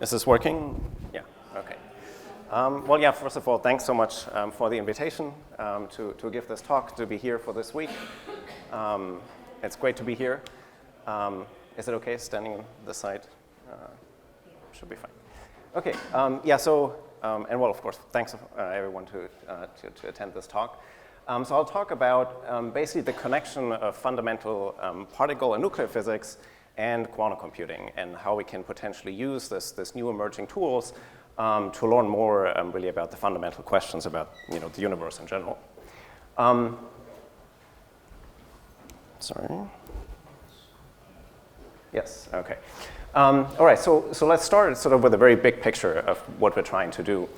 Is this working? Yeah, okay. Well, yeah, first of all, thanks so much for the invitation to give this talk, to be here for this week. It's great to be here. Is it okay standing on this side? Should be fine. Okay, yeah, so, and well, of course, thanks everyone to attend this talk. So I'll talk about basically the connection of fundamental particle and nuclear physics and quantum computing, and how we can potentially use this new emerging tools to learn more really about the fundamental questions about the universe in general. Sorry. Yes. Okay. All right. So let's start sort of with a very big picture of what we're trying to do.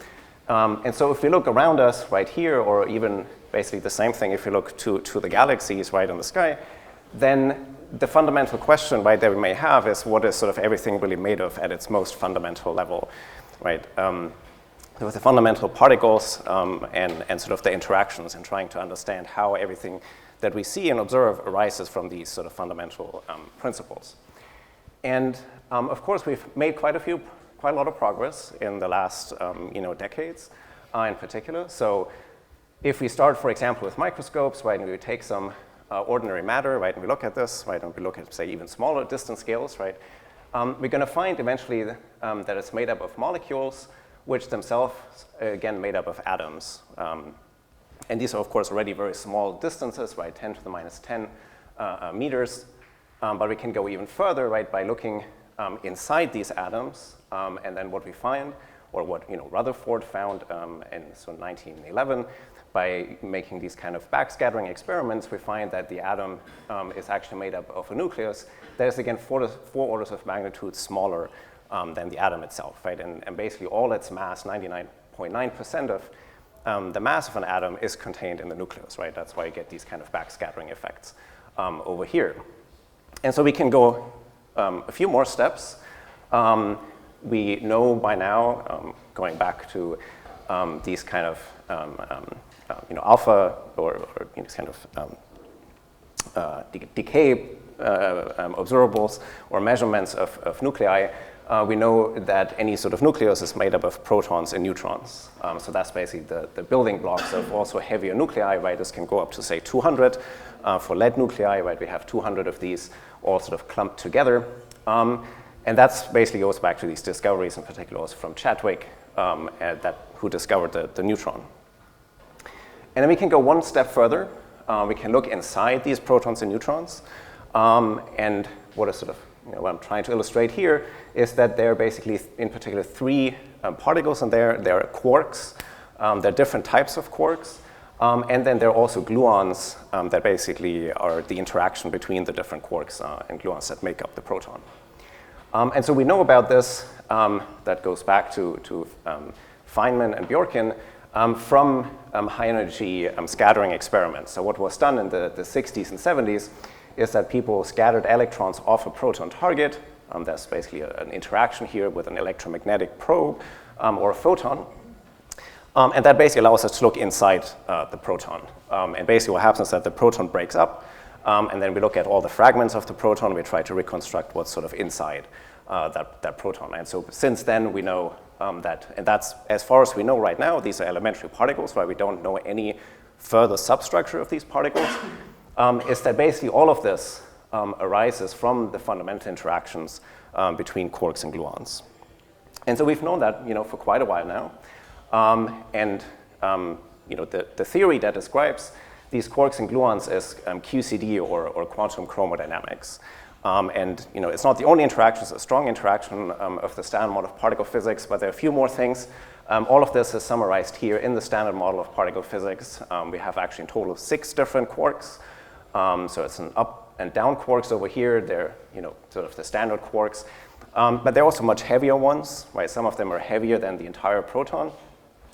And so if we look around us right here, or even basically the same thing if you look to the galaxies right in the sky, then the fundamental question right that we may have is, what is sort of everything really made of at its most fundamental level, right? With the fundamental particles and sort of the interactions, and trying to understand how everything that we see and observe arises from these sort of fundamental principles. And of course, we've made quite a lot of progress in the last decades in particular. So if we start, for example, with microscopes, right, and we take some ordinary matter, right, and we look at this, right, and we look at, say, even smaller distance scales, right, we're going to find eventually that it's made up of molecules, which themselves, again, made up of atoms. And these are, of course, already very small distances, right, 10 to the minus 10 meters. But we can go even further, right, by looking inside these atoms, and then what we find, or what Rutherford found in 1911, by making these kind of backscattering experiments, we find that the atom is actually made up of a nucleus that is, again, four orders of magnitude smaller than the atom itself, right? And basically all its mass, 99.9% of the mass of an atom, is contained in the nucleus, right? That's why you get these kind of backscattering effects over here. And so we can go a few more steps. We know by now, going back to these kind of alpha or kind of decay observables or measurements of nuclei, we know that any sort of nucleus is made up of protons and neutrons. So that's basically the building blocks of also heavier nuclei, right? This can go up to, say, 200. For lead nuclei, right, we have 200 of these all sort of clumped together. And that's basically goes back to these discoveries, in particular also from Chadwick, who discovered the neutron. And then we can go one step further. We can look inside these protons and neutrons. And what is sort of what I'm trying to illustrate here is that there are basically, in particular, three particles in there. There are quarks. There are different types of quarks. And then there are also gluons that basically are the interaction between the different quarks and gluons that make up the proton. And so we know about this, that goes back to Feynman and Bjorken, from high-energy scattering experiments. So what was done in the 60s and 70s is that people scattered electrons off a proton target. There's basically an interaction here with an electromagnetic probe or a photon. And that basically allows us to look inside the proton. And basically what happens is that the proton breaks up, and then we look at all the fragments of the proton. We try to reconstruct what's sort of inside that proton. And so since then we know that, and that's as far as we know right now, these are elementary particles, right? We don't know any further substructure of these particles, is that basically all of this arises from the fundamental interactions between quarks and gluons. And so we've known that for quite a while now. The theory that describes these quarks and gluons is QCD, or quantum chromodynamics. It's not the only interaction, it's a strong interaction of the standard model of particle physics, but there are a few more things. All of this is summarized here in the standard model of particle physics. We have actually in total 6 different quarks. So it's an up and down quarks over here. They're sort of the standard quarks. But there are also much heavier ones, right? Some of them are heavier than the entire proton.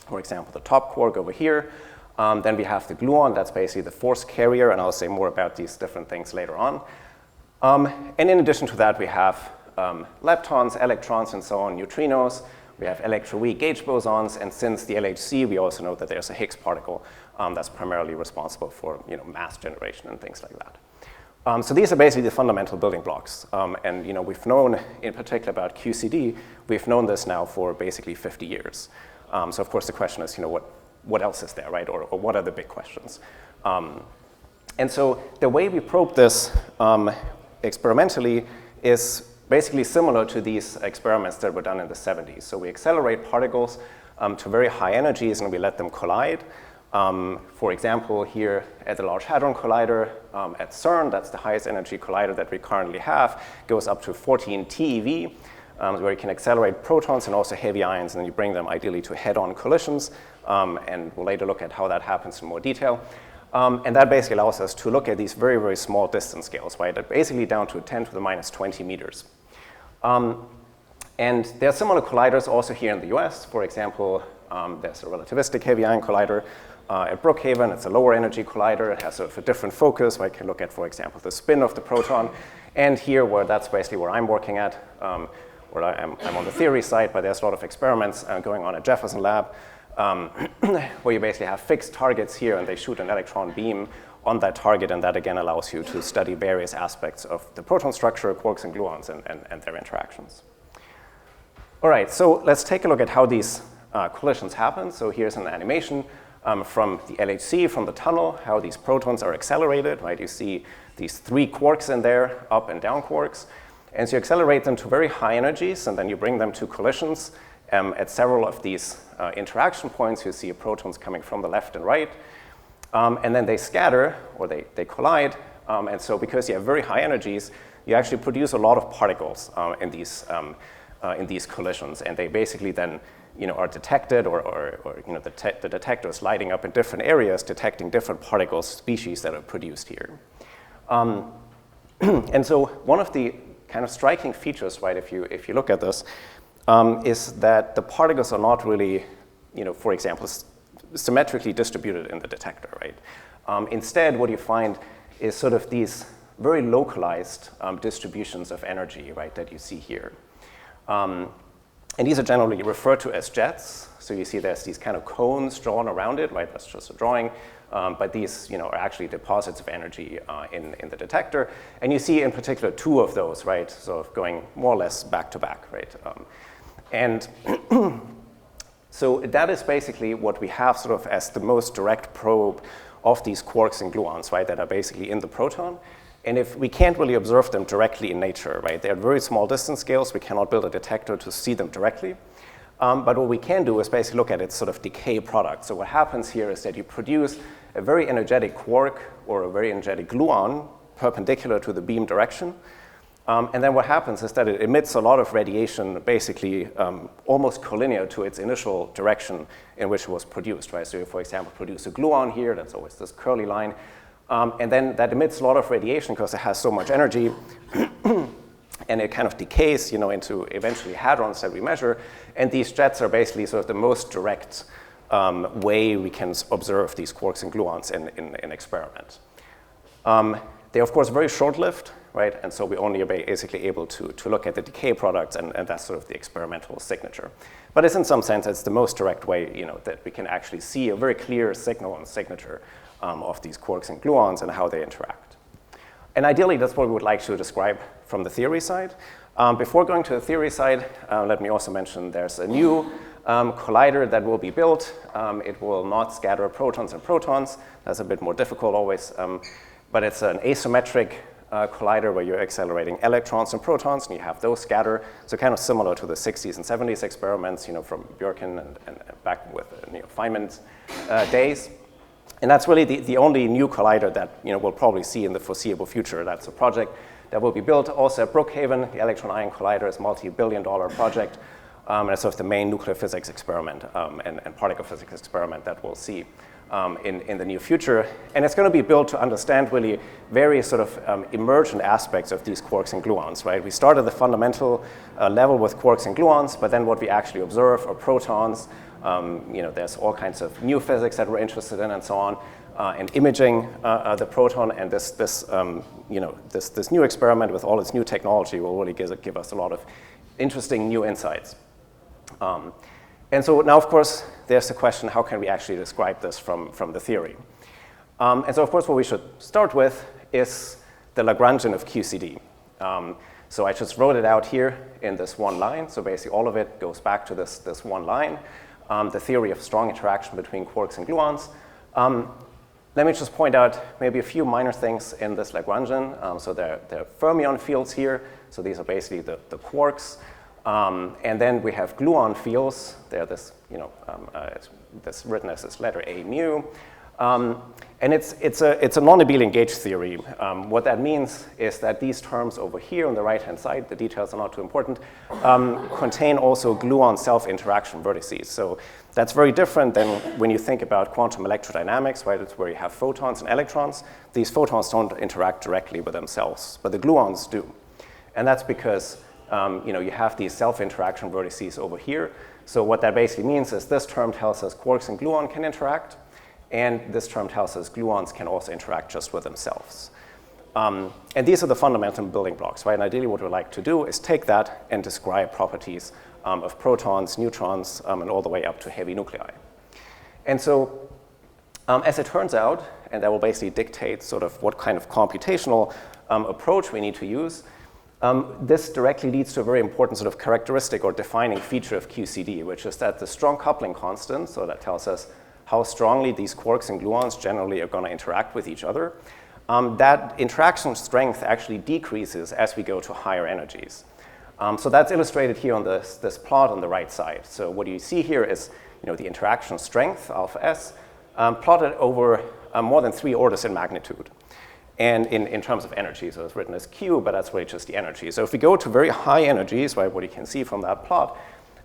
For example, the top quark over here. Then we have the gluon, that's basically the force carrier, and I'll say more about these different things later on. And in addition to that, we have leptons, electrons, and so on, neutrinos. We have electroweak gauge bosons, and since the LHC, we also know that there's a Higgs particle that's primarily responsible for mass generation and things like that. So these are basically the fundamental building blocks. And we've known, in particular, about QCD. We've known this now for basically 50 years. So of course, the question is, what else is there, right? Or what are the big questions? And so the way we probe this experimentally is basically similar to these experiments that were done in the 70s. So we accelerate particles to very high energies, and we let them collide. For example, here at the Large Hadron Collider at CERN, that's the highest energy collider that we currently have, goes up to 14 TeV, where you can accelerate protons and also heavy ions, and then you bring them ideally to head-on collisions. And we'll later look at how that happens in more detail. And that basically allows us to look at these very, very small distance scales, right? Basically down to 10 to the minus 20 meters. And there are similar colliders also here in the US. For example, there's a relativistic heavy ion collider at Brookhaven. It's a lower energy collider. It has sort of a different focus, where I can look at, for example, the spin of the proton. And here, that's basically where I'm working at, where I'm on the theory side, but there's a lot of experiments going on at Jefferson lab, where you basically have fixed targets here, and they shoot an electron beam on that target, and that again allows you to study various aspects of the proton structure, quarks and gluons, and their interactions. All right, so let's take a look at how these collisions happen. So here's an animation from the LHC, from the tunnel, how these protons are accelerated, right? You see these 3 quarks in there, up and down quarks. And so you accelerate them to very high energies, and then you bring them to collisions at several of these interaction points. You see protons coming from the left and right. And then they scatter, or they collide. And so because you have very high energies, you actually produce a lot of particles in these collisions. And they basically then are detected, or the detector is lighting up in different areas, detecting different particle species that are produced here. And so one of the kind of striking features, right, if you look at this, is that the particles are not really, for example, symmetrically distributed in the detector, right? Instead, what you find is sort of these very localized distributions of energy, right, that you see here. And these are generally referred to as jets. So you see there's these kind of cones drawn around it, right? That's just a drawing. But these are actually deposits of energy in the detector. And you see in particular 2 of those, right? Sort of going more or less back to back, right? And so that is basically what we have sort of as the most direct probe of these quarks and gluons, right? That are basically in the proton. And if we can't really observe them directly in nature, right? They're at very small distance scales. We cannot build a detector to see them directly. But what we can do is basically look at its sort of decay product. So what happens here is that you produce a very energetic quark or a very energetic gluon perpendicular to the beam direction. And then what happens is that it emits a lot of radiation, basically almost collinear to its initial direction in which it was produced, right? So you, for example, produce a gluon here. That's always this curly line. And then that emits a lot of radiation because it has so much energy. And it kind of decays, into eventually hadrons that we measure. And these jets are basically sort of the most direct way we can observe these quarks and gluons in experiment. They're, of course, very short-lived, right? And so we only are basically able to look at the decay products, and that's sort of the experimental signature. But it's in some sense, it's the most direct way, that we can actually see a very clear signal and signature of these quarks and gluons and how they interact. And ideally, that's what we would like to describe from the theory side. Before going to the theory side, let me also mention there's a new collider that will be built. It will not scatter protons and protons. That's a bit more difficult always. But it's an asymmetric collider where you're accelerating electrons and protons, and you have those scatter. So kind of similar to the 60s and 70s experiments, from Bjorken and back with Feynman's days. And that's really the only new collider that we'll probably see in the foreseeable future. That's a project that will be built also at Brookhaven. The electron-ion collider is a multi-billion-dollar project. And it's sort of the main nuclear physics experiment and particle physics experiment that we'll see in the near future. And it's going to be built to understand really various sort of emergent aspects of these quarks and gluons, right? We start at the fundamental level with quarks and gluons, but then what we actually observe are protons. There's all kinds of new physics that we're interested in and so on, and imaging the proton. And this new experiment with all its new technology will really give us a lot of interesting new insights. And so now, of course, there's the question, how can we actually describe this from the theory? And so, of course, what we should start with is the Lagrangian of QCD. So I just wrote it out here in this one line. So basically all of it goes back to this one line, the theory of strong interaction between quarks and gluons. Let me just point out maybe a few minor things in this Lagrangian. So there are fermion fields here. So these are basically the quarks. And then we have gluon fields. They're this, this written as this letter A mu. And it's a non-abelian gauge theory. What that means is that these terms over here on the right-hand side, the details are not too important, contain also gluon self-interaction vertices. So that's very different than when you think about quantum electrodynamics, right? It's where you have photons and electrons. These photons don't interact directly with themselves, but the gluons do. And that's because you have these self-interaction vertices over here. So what that basically means is this term tells us quarks and gluon can interact, and this term tells us gluons can also interact just with themselves. And these are the fundamental building blocks, right? And ideally what we like to do is take that and describe properties of protons, neutrons, and all the way up to heavy nuclei. And so as it turns out, and that will basically dictate sort of what kind of computational approach we need to use, this directly leads to a very important sort of characteristic or defining feature of QCD, which is that the strong coupling constant, so that tells us how strongly these quarks and gluons generally are going to interact with each other, that interaction strength actually decreases as we go to higher energies. So that's illustrated here on this plot on the right side. So what you see here is the interaction strength, alpha S, plotted over more than 3 orders in magnitude. And in terms of energy, so it's written as Q, but that's really just the energy. So if we go to very high energies, right, what you can see from that plot,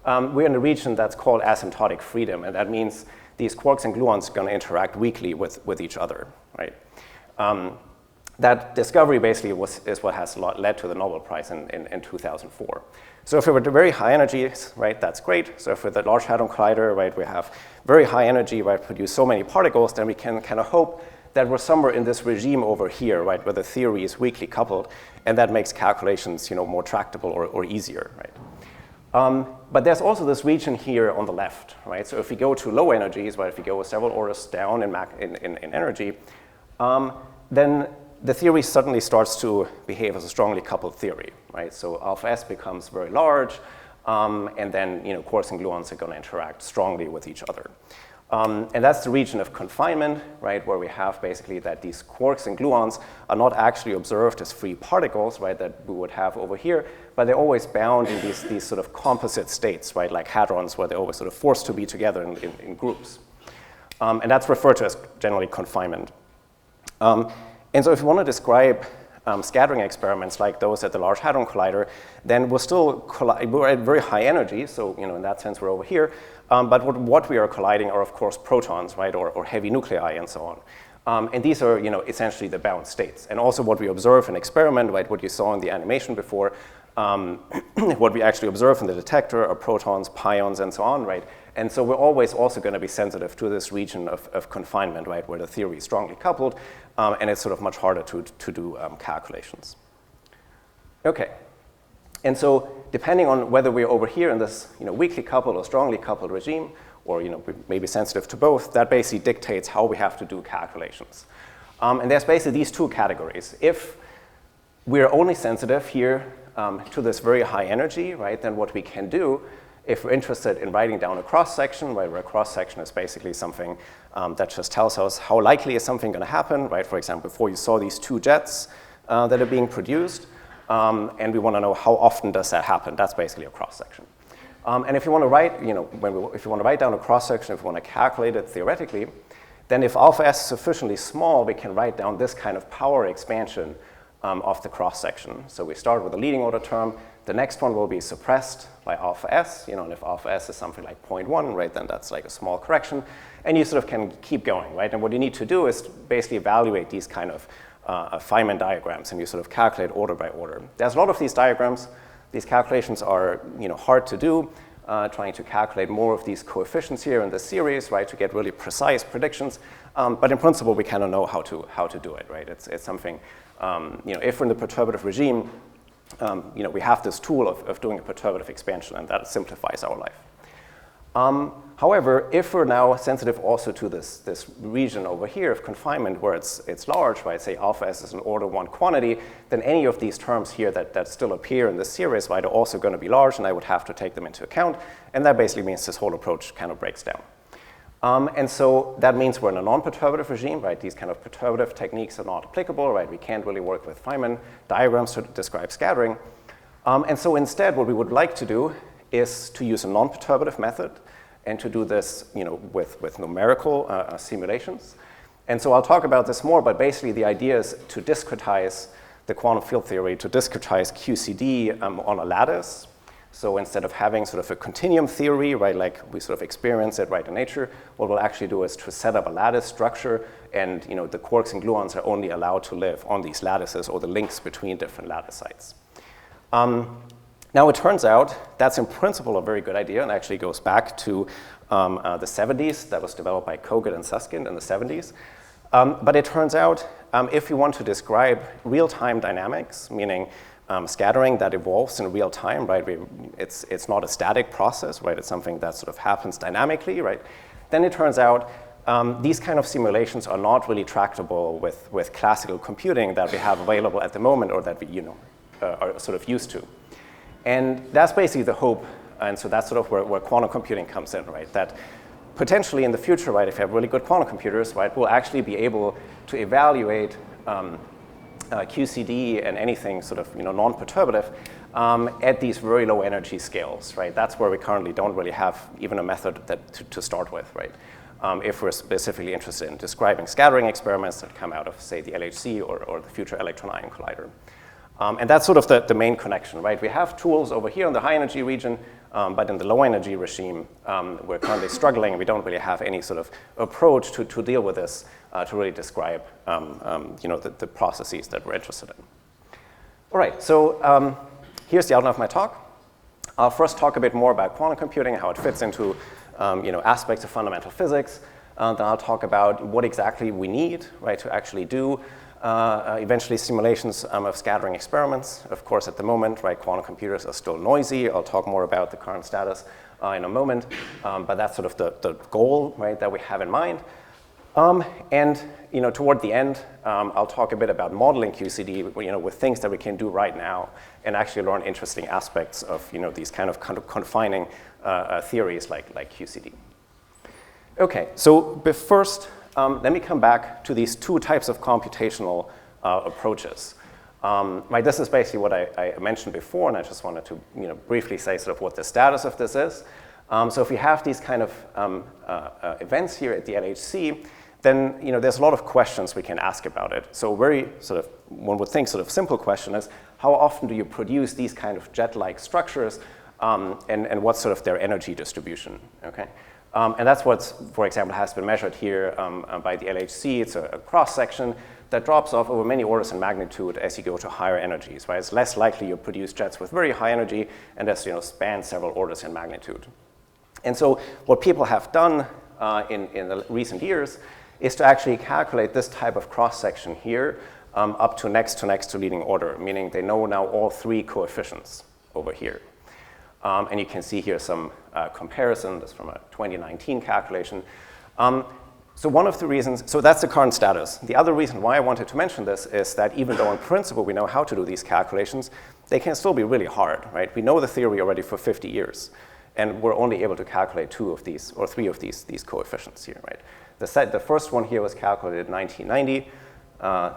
we're in a region that's called asymptotic freedom, and that means these quarks and gluons are going to interact weakly with each other, right? That discovery basically is what has led to the Nobel Prize in 2004. So if we were at very high energies, right, that's great. So if we're the Large Hadron Collider, right, we have very high energy, right, produce so many particles, then we can kind of hope that we're somewhere in this regime over here, right, where the theory is weakly coupled, and that makes calculations, more tractable or easier, right? But there's also this region here on the left, right? So if we go to low energies, right, if we go several orders down in energy, then the theory suddenly starts to behave as a strongly coupled theory, right? So alpha S becomes very large, and then quarks and gluons are going to interact strongly with each other. And that's the region of confinement, right, where we have basically that these quarks and gluons are not actually observed as free particles, right, that we would have over here, but they're always bound in these sort of composite states, right, like hadrons, where they're always sort of forced to be together in groups. And that's referred to as generally confinement. And so if you want to describe scattering experiments like those at the Large Hadron Collider, then we're at very high energy, so in that sense we're over here. But what we are colliding are, of course, protons, right, or heavy nuclei and so on. And these are, essentially the bound states. And also what we observe in experiment, right, what you saw in the animation before, what we actually observe in the detector are protons, pions, and so on, right? And so we're always also going to be sensitive to this region of confinement, right, where the theory is strongly coupled, and it's sort of much harder to do calculations. Okay. And so depending on whether we're over here in this weakly coupled or strongly coupled regime, or maybe sensitive to both, that basically dictates how we have to do calculations. And there's basically these two categories. If we're only sensitive here to this very high energy, right, then what we can do, if we're interested in writing down a cross-section, right, where a cross-section is basically something that just tells us how likely is something going to happen, right? For example, before you saw these 2 jets that are being produced, and we want to know how often does that happen. That's basically a cross-section. And if you want to write, if you want to write down a cross-section, if you want to calculate it theoretically, then if alpha S is sufficiently small, we can write down this kind of power expansion of the cross-section. So we start with a leading order term. The next one will be suppressed by alpha S, and if alpha S is something like 0.1, right, then that's like a small correction. And you sort of can keep going, right? And what you need to do is basically evaluate these kind of Feynman diagrams, and you sort of calculate order by order. There's a lot of these diagrams. These calculations are hard to do, trying to calculate more of these coefficients here in this series, right, to get really precise predictions. But in principle, we kind of know how to do it, right? It's something, if we're in the perturbative regime, we have this tool of doing a perturbative expansion, and that simplifies our life. However, if we're now sensitive also to this region over here of confinement where it's large, right, say alpha s is an order 1 quantity, then any of these terms here that still appear in this series, right, are also going to be large, and I would have to take them into account. And that basically means this whole approach kind of breaks down. And so that means we're in a non-perturbative regime, right? These kind of perturbative techniques are not applicable, right? We can't really work with Feynman diagrams to describe scattering. And so instead, what we would like to do is to use a non-perturbative method and to do this, with numerical simulations. And so I'll talk about this more, but basically the idea is to discretize the quantum field theory, to discretize QCD on a lattice. So instead of having sort of a continuum theory, right, like we sort of experience it right in nature, what we'll actually do is to set up a lattice structure, and the quarks and gluons are only allowed to live on these lattices or the links between different lattice sites. Now it turns out that's in principle a very good idea, and actually goes back to the 70s. That was developed by Kogut and Susskind in the 70s. But it turns out if you want to describe real-time dynamics, meaning scattering that evolves in real time, right? It's not a static process, right? It's something that sort of happens dynamically, right? Then it turns out these kind of simulations are not really tractable with classical computing that we have available at the moment, or that we are sort of used to. And that's basically the hope, and so that's sort of where quantum computing comes in, right? That potentially in the future, right, if you have really good quantum computers, right, we'll actually be able to evaluate QCD and anything sort of non-perturbative at these very low energy scales, right? That's where we currently don't really have even a method to start with, right? If we're specifically interested in describing scattering experiments that come out of, say, the LHC or the future electron-ion collider. And that's sort of the main connection, right? We have tools over here in the high energy region, but in the low energy regime, we're currently struggling. We don't really have any sort of approach to deal with this, to really describe the processes that we're interested in. All right, so here's the outline of my talk. I'll first talk a bit more about quantum computing, how it fits into aspects of fundamental physics. Then I'll talk about what exactly we need, right, to actually do eventually simulations of scattering experiments. Of course, at the moment, right, quantum computers are still noisy. I'll talk more about the current status in a moment, but that's sort of the goal, right, that we have in mind. And toward the end, I'll talk a bit about modeling QCD, with things that we can do right now, and actually learn interesting aspects of these kind of confining theories like QCD. Okay, so first, let me come back to these two types of computational approaches. Right, this is basically what I mentioned before, and I just wanted to briefly say sort of what the status of this is. So if we have these kind of events here at the LHC, then there's a lot of questions we can ask about it. So very sort of, one would think sort of simple question is, how often do you produce these kind of jet-like structures, and what's sort of their energy distribution, okay? And that's what, for example, has been measured here by the LHC. It's a cross-section that drops off over many orders in magnitude as you go to higher energies, right? It's less likely you produce jets with very high energy, and as span several orders in magnitude. And so what people have done in the recent years is to actually calculate this type of cross-section here up to next to leading order, meaning they know now all three coefficients over here. And you can see here some comparison. This is from a 2019 calculation. So one of the reasons, so that's the current status. The other reason why I wanted to mention this is that even though in principle we know how to do these calculations, they can still be really hard, right? We know the theory already for 50 years, and we're only able to calculate two of these, or three of these coefficients here, right? The first one here was calculated in 1990.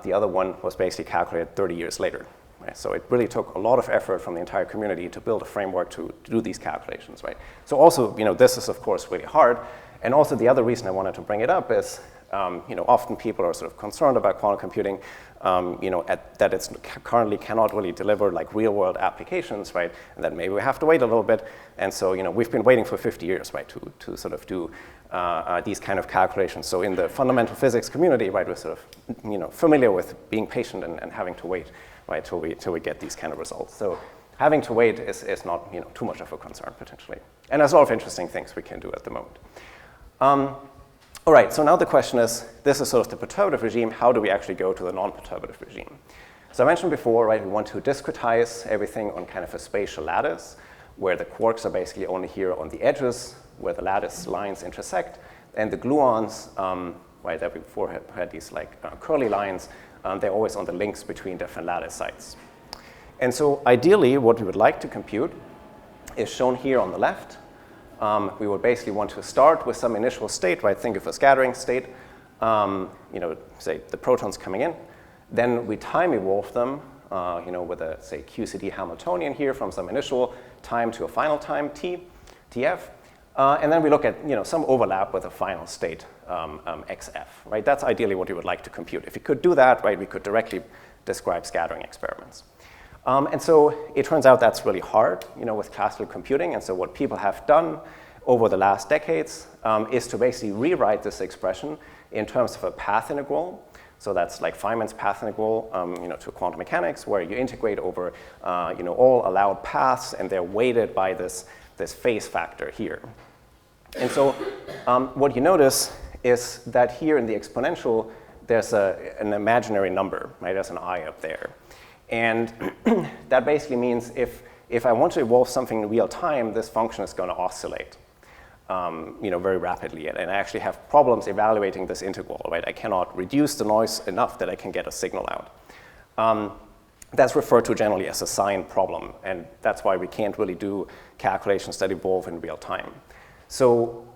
The other one was basically calculated 30 years later. Right? So it really took a lot of effort from the entire community to build a framework to do these calculations, right? So also, this is of course really hard. And also the other reason I wanted to bring it up is, often people are sort of concerned about quantum computing, that it's currently cannot really deliver like real world applications, right? And that maybe we have to wait a little bit. And so, we've been waiting for 50 years, right, to sort of do these kind of calculations. So in the fundamental physics community, right, we're sort of, familiar with being patient and having to wait, right, till we get these kind of results. So having to wait is not, too much of a concern potentially. And there's a lot of interesting things we can do at the moment. All right, so now the question is, this is sort of the perturbative regime. How do we actually go to the non-perturbative regime? So I mentioned before, right, we want to discretize everything on kind of a spatial lattice. where the quarks are basically only here on the edges, where the lattice lines intersect, and the gluons, right, that we before had these like curly lines, they're always on the links between different lattice sites. And so ideally, what we would like to compute is shown here on the left. We would basically want to start with some initial state, right? Think of a scattering state, say the protons coming in. Then we time evolve them, with a, say, QCD Hamiltonian here from some initial time to a final time, TF. And then we look at, some overlap with a final state, XF, right? That's ideally what we would like to compute. If we could do that, right, we could directly describe scattering experiments. And so it turns out that's really hard, with classical computing. And so what people have done over the last decades is to basically rewrite this expression in terms of a path integral. So that's like Feynman's path integral, to quantum mechanics, where you integrate over, all allowed paths, and they're weighted by this phase factor here. And so what you notice is that here in the exponential, there's an imaginary number, right? There's an I up there. And that basically means if I want to evolve something in real time, this function is going to oscillate, very rapidly. And I actually have problems evaluating this integral, right? I cannot reduce the noise enough that I can get a signal out. That's referred to generally as a sign problem, and that's why we can't really do calculations that evolve in real time. So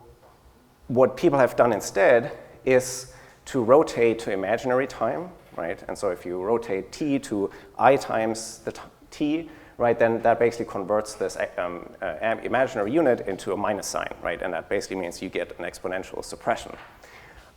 what people have done instead is to rotate to imaginary time, right? And so if you rotate t to I times the t, right, then that basically converts this imaginary unit into a minus sign, right? And that basically means you get an exponential suppression.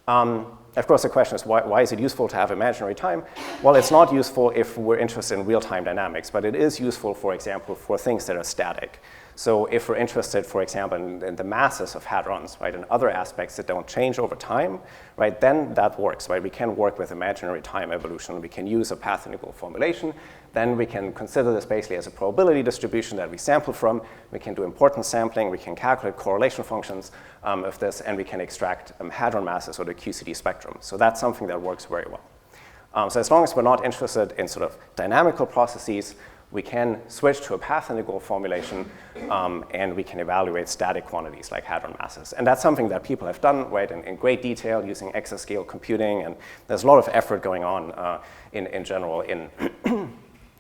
Of course, the question is, why is it useful to have imaginary time? Well, it's not useful if we're interested in real-time dynamics, but it is useful, for example, for things that are static. So if we're interested, for example, in the masses of hadrons, right, and other aspects that don't change over time, right, then that works, right? We can work with imaginary time evolution. We can use a path integral formulation. Then we can consider this basically as a probability distribution that we sample from. We can do importance sampling. We can calculate correlation functions of this, and we can extract hadron masses or the QCD spectrum. So that's something that works very well. So as long as we're not interested in sort of dynamical processes, we can switch to a path integral formulation, and we can evaluate static quantities like hadron masses. And that's something that people have done, right, in great detail using exascale computing, and there's a lot of effort going on in general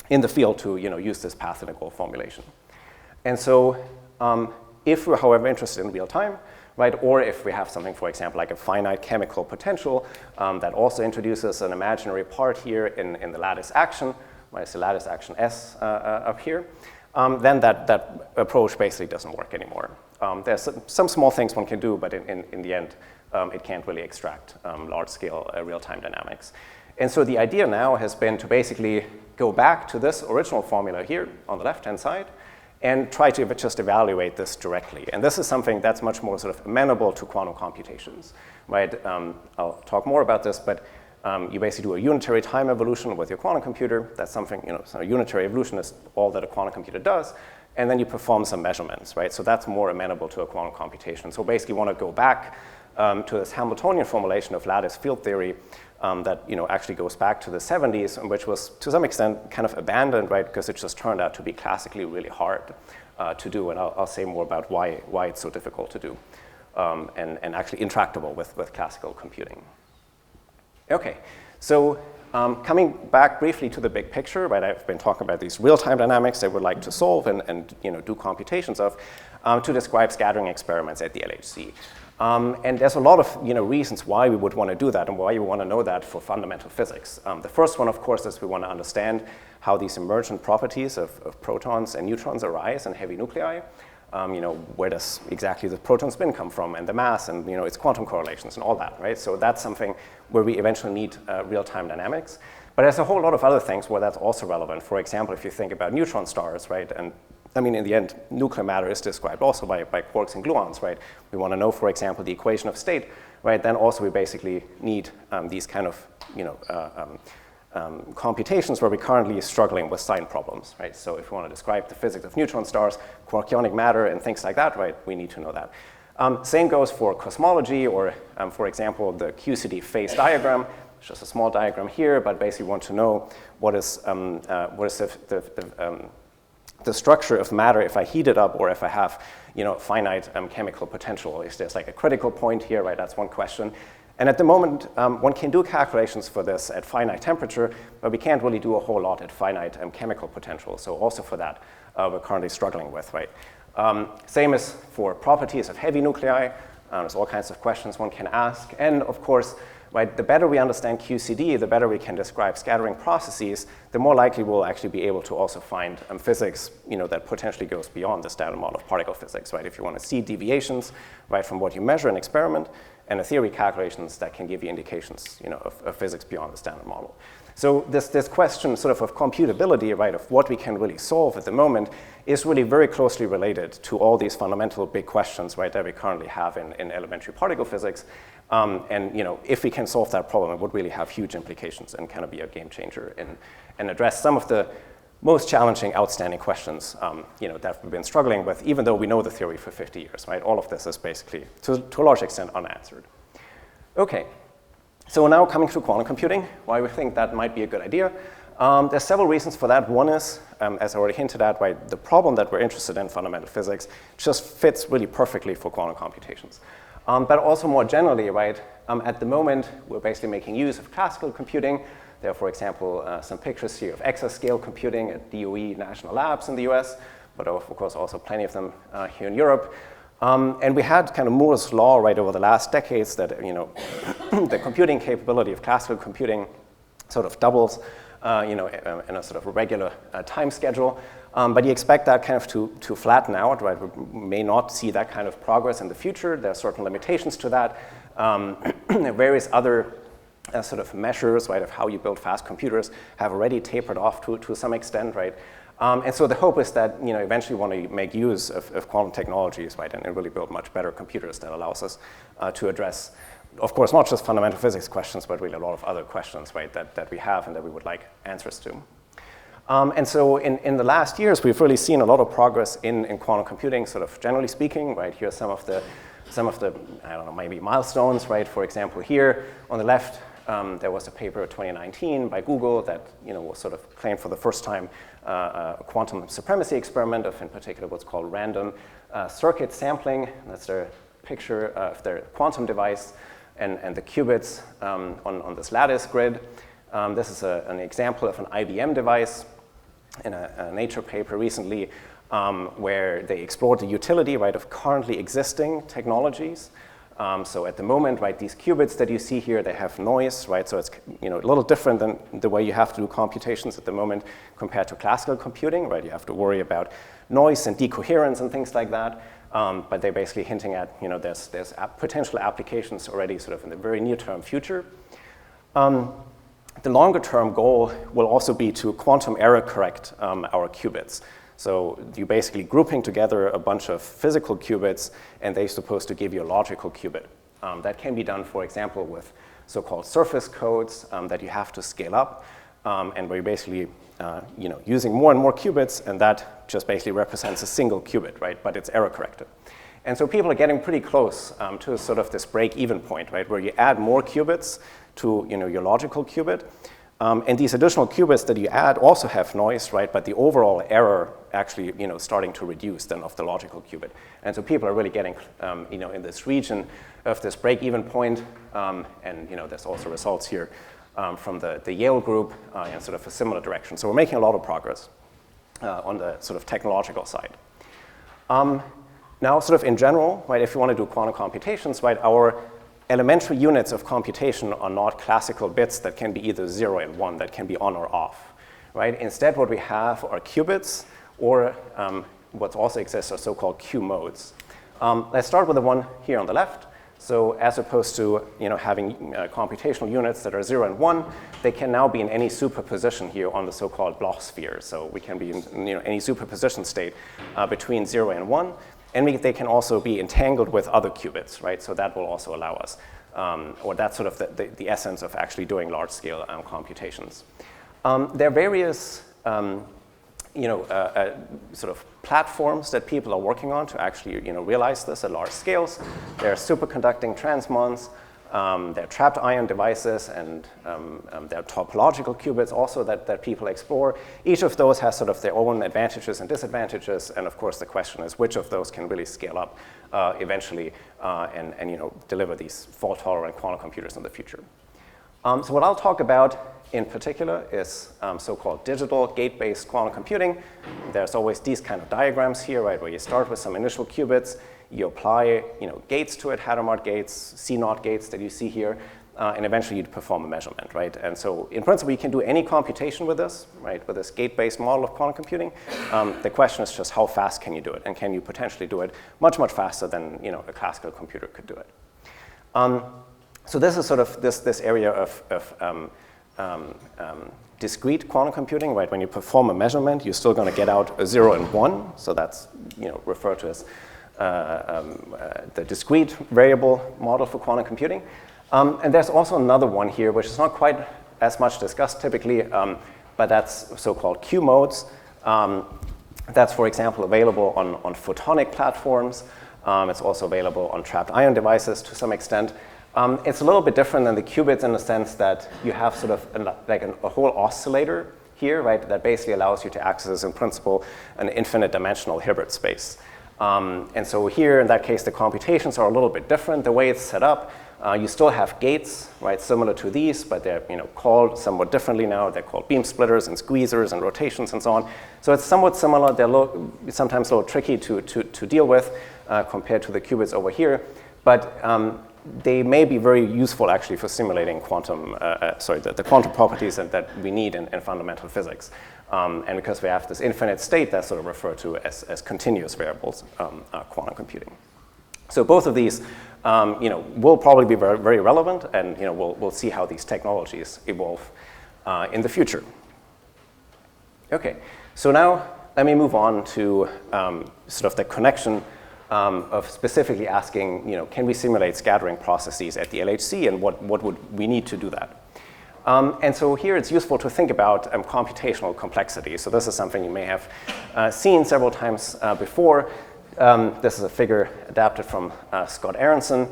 in the field to use this path integral formulation. And so if we're, however, interested in real time, right, or if we have something, for example, like a finite chemical potential that also introduces an imaginary part here in the lattice action, right, it's the lattice action S up here, then that approach basically doesn't work anymore. There's some small things one can do, but in the end, it can't really extract large-scale real-time dynamics. And so the idea now has been to basically go back to this original formula here on the left-hand side and try to just evaluate this directly. And this is something that's much more sort of amenable to quantum computations, right? I'll talk more about this, but you basically do a unitary time evolution with your quantum computer. That's something, so a unitary evolution is all that a quantum computer does. And then you perform some measurements, right? So that's more amenable to a quantum computation. So basically want to go back to this Hamiltonian formulation of lattice field theory that actually goes back to the 70s, and which was to some extent kind of abandoned, right? Because it just turned out to be classically really hard to do. And I'll say more about why it's so difficult to do and actually intractable with classical computing. Okay, so coming back briefly to the big picture, right? I've been talking about these real-time dynamics that we'd like to solve and do computations of to describe scattering experiments at the LHC. And there's a lot of reasons why we would want to do that and why you want to know that for fundamental physics. The first one, of course, is we want to understand how these emergent properties of protons and neutrons arise in heavy nuclei. Where does exactly the proton spin come from, and the mass, and its quantum correlations and all that, right? So that's something where we eventually need real-time dynamics. But there's a whole lot of other things where that's also relevant. For example, if you think about neutron stars, right? And I mean, in the end, nuclear matter is described also by quarks and gluons, right? We want to know, for example, the equation of state, right? Then also we basically need these kind of, computations where we're currently struggling with sign problems, right? So if we want to describe the physics of neutron stars, quark-ionic matter, and things like that, right, we need to know that. Same goes for cosmology, or for example, the QCD phase diagram. It's just a small diagram here, but basically want to know what is the the structure of matter if I heat it up or if I have, finite chemical potential. Is there's like a critical point here, right? That's one question. And at the moment, one can do calculations for this at finite temperature, but we can't really do a whole lot at finite chemical potential. So also for that, we're currently struggling with, right? Same as for properties of heavy nuclei. There's all kinds of questions one can ask. And of course, right, the better we understand QCD, the better we can describe scattering processes, the more likely we'll actually be able to also find physics, that potentially goes beyond the standard model of particle physics, right? If you want to see deviations, right, from what you measure in experiment, and a theory calculations that can give you indications, of physics beyond the standard model. So this question sort of computability, right, of what we can really solve at the moment is really very closely related to all these fundamental big questions, right, that we currently have in elementary particle physics. And if we can solve that problem, it would really have huge implications and kind of be a game changer and address some of the most challenging, outstanding questions, that we've been struggling with, even though we know the theory for 50 years, right? All of this is basically, to a large extent, unanswered. Okay, so now coming to quantum computing, why we think that might be a good idea. There's several reasons for that. One is, as I already hinted at, right, the problem that we're interested in, fundamental physics, just fits really perfectly for quantum computations. But also more generally, right, at the moment, we're basically making use of classical computing. There are, for example, some pictures here of exascale computing at DOE national labs in the US, but of course also plenty of them here in Europe. And we had kind of Moore's law, right, over the last decades that, the computing capability of classical computing sort of doubles, in a sort of a regular time schedule. But you expect that kind of to flatten out, right? We may not see that kind of progress in the future. There are certain limitations to that. Various other sort of measures, right, of how you build fast computers have already tapered off to some extent, right? And so the hope is that, eventually want to make use of quantum technologies, right, and really build much better computers that allows us to address, of course, not just fundamental physics questions, but really a lot of other questions, right, that we have and that we would like answers to. And so in the last years, we've really seen a lot of progress in quantum computing, sort of generally speaking, right? Here are some of the, I don't know, maybe milestones, right? For example, here on the left, there was a paper in 2019 by Google that, was sort of claimed for the first time a quantum supremacy experiment of, in particular, what's called random circuit sampling. That's their picture of their quantum device and the qubits on this lattice grid. This is an example of an IBM device in a Nature paper recently where they explored the utility, right, of currently existing technologies. So at the moment, right, these qubits that you see here, they have noise, right? So it's, a little different than the way you have to do computations at the moment compared to classical computing, right? You have to worry about noise and decoherence and things like that. But they're basically hinting at, there's potential applications already sort of in the very near-term future. The longer-term goal will also be to quantum error correct our qubits. So you're basically grouping together a bunch of physical qubits, and they're supposed to give you a logical qubit. That can be done, for example, with so-called surface codes that you have to scale up, and where you're basically using more and more qubits, and that just basically represents a single qubit, right? But it's error corrected. And so people are getting pretty close to sort of this break-even point, right, where you add more qubits to your logical qubit. And these additional qubits that you add also have noise, right? But the overall error actually, starting to reduce then of the logical qubit. And so people are really getting, in this region of this break-even point. And there's also results here from the Yale group in sort of a similar direction. So we're making a lot of progress on the sort of technological side. Now, sort of in general, right? If you want to do quantum computations, right? Our elementary units of computation are not classical bits that can be either 0 and 1, that can be on or off, right? Instead, what we have are qubits, or what also exists are so-called Q modes. Let's start with the one here on the left. So as opposed to having computational units that are 0 and 1, they can now be in any superposition here on the so-called Bloch sphere. So we can be in any superposition state between 0 and 1. And they can also be entangled with other qubits, right? So that will also allow us, or that's sort of the essence of actually doing large-scale computations. There are various, sort of platforms that people are working on to actually, realize this at large scales. There are superconducting transmons, There are trapped ion devices, and there are topological qubits also that people explore. Each of those has sort of their own advantages and disadvantages, and of course the question is which of those can really scale up eventually and deliver these fault-tolerant quantum computers in the future. So what I'll talk about in particular is so-called digital gate-based quantum computing. There's always these kind of diagrams here, right, where you start with some initial qubits, you apply gates to it, Hadamard gates, C0 gates that you see here, and eventually you'd perform a measurement, right? And so in principle, you can do any computation with this, right, with this gate-based model of quantum computing. The question is just how fast can you do it, and can you potentially do it much, much faster than a classical computer could do it. So this is sort of this area of discrete quantum computing, right? When you perform a measurement, you're still going to get out a 0 and 1, so that's referred to as the discrete variable model for quantum computing. And there's also another one here, which is not quite as much discussed typically, but that's so-called Q modes. That's, for example, available on photonic platforms. It's also available on trapped ion devices to some extent. It's a little bit different than the qubits in the sense that you have sort of a whole oscillator here, right, that basically allows you to access, in principle, an infinite dimensional Hilbert space. And so here, in that case, the computations are a little bit different. The way it's set up, you still have gates, right, similar to these, but they're called somewhat differently now. They're called beam splitters and squeezers and rotations and so on. So it's somewhat similar. They're sometimes a little tricky to deal with compared to the qubits over here. But they may be very useful actually for simulating the quantum properties that we need in fundamental physics. And because we have this infinite state, that's sort of referred to as continuous variables quantum computing. So both of these will probably be very, very relevant, and we'll see how these technologies evolve in the future. Okay, so now let me move on to sort of the connection of specifically asking, can we simulate scattering processes at the LHC, and what would we need to do that? And so here it's useful to think about computational complexity. So this is something you may have seen several times before. This is a figure adapted from Scott Aronson,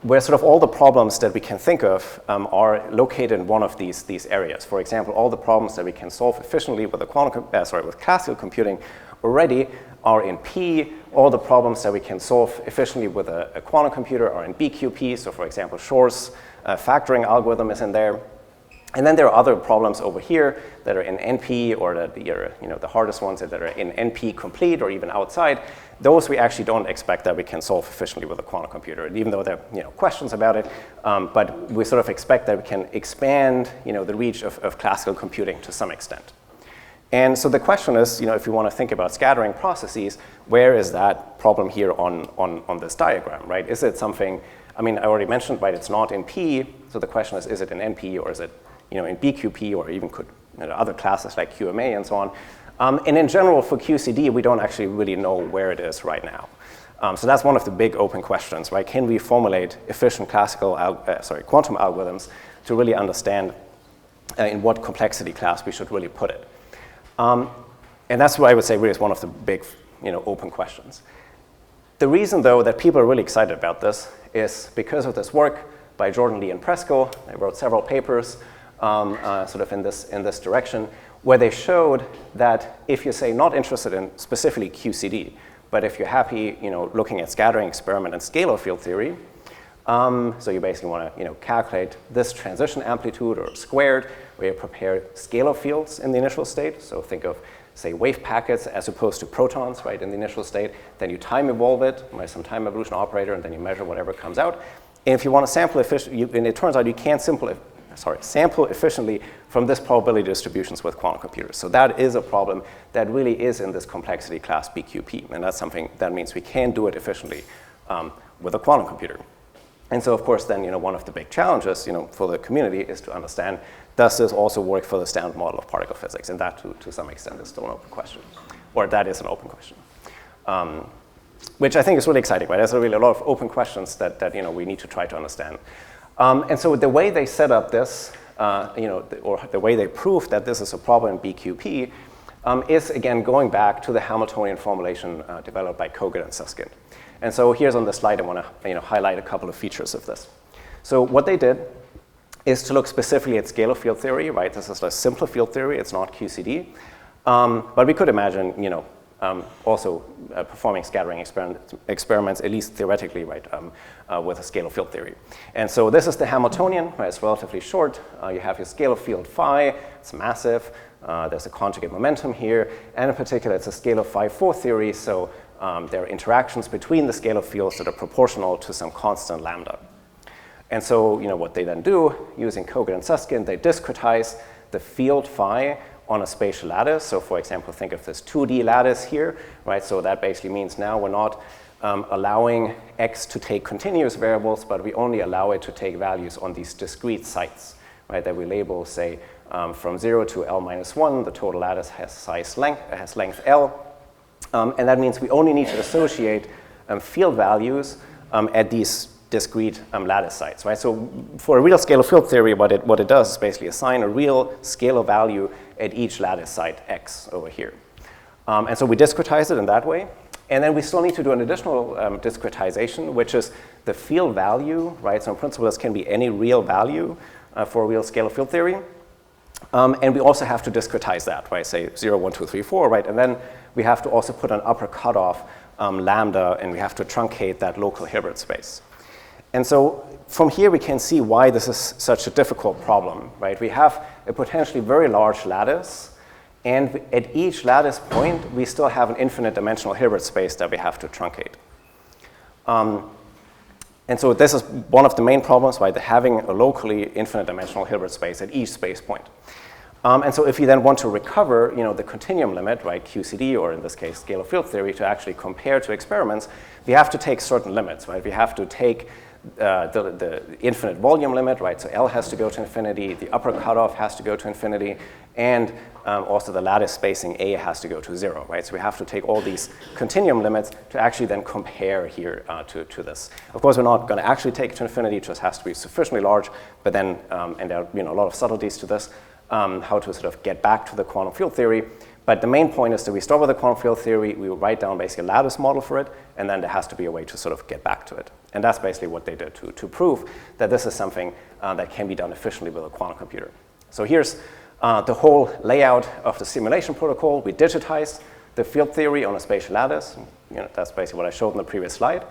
where sort of all the problems that we can think of are located in one of these areas. For example, all the problems that we can solve efficiently with with classical computing already are in P. All the problems that we can solve efficiently with a quantum computer are in BQP. So for example, Shor's factoring algorithm is in there. And then there are other problems over here that are in NP, or that the hardest ones that are in NP complete or even outside. Those we actually don't expect that we can solve efficiently with a quantum computer, even though there are questions about it. But we sort of expect that we can expand the reach of classical computing to some extent. And so the question is, if you want to think about scattering processes, where is that problem here on this diagram, right? Is it something, I already mentioned, right, it's not in P, so the question is it in NP, or is it in BQP, or even could other classes like QMA and so on. And in general, for QCD, we don't actually really know where it is right now. So that's one of the big open questions, right? Can we formulate efficient classical, quantum algorithms to really understand in what complexity class we should really put it? And that's what I would say really is one of the big, open questions. The reason, though, that people are really excited about this is because of this work by Jordan, Lee, and Preskill. They wrote several papers sort of in this direction, where they showed that if you say not interested in specifically QCD, but if you're happy, looking at scattering experiment and scalar field theory, so you basically want to, calculate this transition amplitude or squared, where you prepare scalar fields in the initial state. So think of, say, wave packets as opposed to protons, right, in the initial state. Then you time evolve it by some time evolution operator, and then you measure whatever comes out. And if you want to sample efficiently, and it turns out you can't sample efficiently from this probability distributions with quantum computers. So that is a problem that really is in this complexity class BQP, and that's something that means we can do it efficiently with a quantum computer. And so, of course, then one of the big challenges for the community is to understand, does this also work for the standard model of particle physics? And that, to some extent, is still an open question, or that is an open question, which I think is really exciting, right? There's really a lot of open questions that we need to try to understand. And so the way they set up this, or the way they proved that this is a problem in BQP, is again going back to the Hamiltonian formulation developed by Kogut and Susskind. And so here's on the slide, I want to highlight a couple of features of this. So what they did is to look specifically at scalar field theory, right? This is a simpler field theory, it's not QCD. But we could imagine, also performing scattering experiments, at least theoretically, right, with a scalar field theory. And so this is the Hamiltonian, right? It's relatively short. You have your scalar field phi, it's massive. There's a conjugate momentum here, and in particular, it's a scalar phi-4 theory, so there are interactions between the scalar fields that are proportional to some constant lambda. And so, what they then do, using Kogan and Susskind, they discretize the field phi on a spatial lattice. So, for example, think of this 2D lattice here, right? So that basically means now we're not allowing x to take continuous variables, but we only allow it to take values on these discrete sites, right? That we label, say, from 0 to L minus 1, the total lattice has length L. And that means we only need to associate field values at these discrete lattice sites, right? So for a real scalar field theory, what it does is basically assign a real scalar value at each lattice site x over here. And so we discretize it in that way. And then we still need to do an additional discretization, which is the field value, right? So in principle, this can be any real value for a real scalar field theory. And we also have to discretize that, right? Say 0, 1, 2, 3, 4, right? And then we have to also put an upper cutoff lambda, and we have to truncate that local Hilbert space. And so from here, we can see why this is such a difficult problem, right? We have a potentially very large lattice, and at each lattice point, we still have an infinite dimensional Hilbert space that we have to truncate. And so this is one of the main problems, right? Having a locally infinite dimensional Hilbert space at each space point. And so if you then want to recover, the continuum limit, right, QCD, or in this case, scalar field theory, to actually compare to experiments, we have to take certain limits, right? We have to take the infinite volume limit, right? So L has to go to infinity, the upper cutoff has to go to infinity, and also the lattice spacing A has to go to 0, right? So we have to take all these continuum limits to actually then compare here to this. Of course, we're not going to actually take it to infinity, it just has to be sufficiently large, but then, and there are a lot of subtleties to this, how to sort of get back to the quantum field theory. But the main point is that we start with the quantum field theory, we will write down basically a lattice model for it, and then there has to be a way to sort of get back to it. And that's basically what they did to prove that this is something that can be done efficiently with a quantum computer. So here's the whole layout of the simulation protocol. We digitized the field theory on a spatial lattice. That's basically what I showed in the previous slide.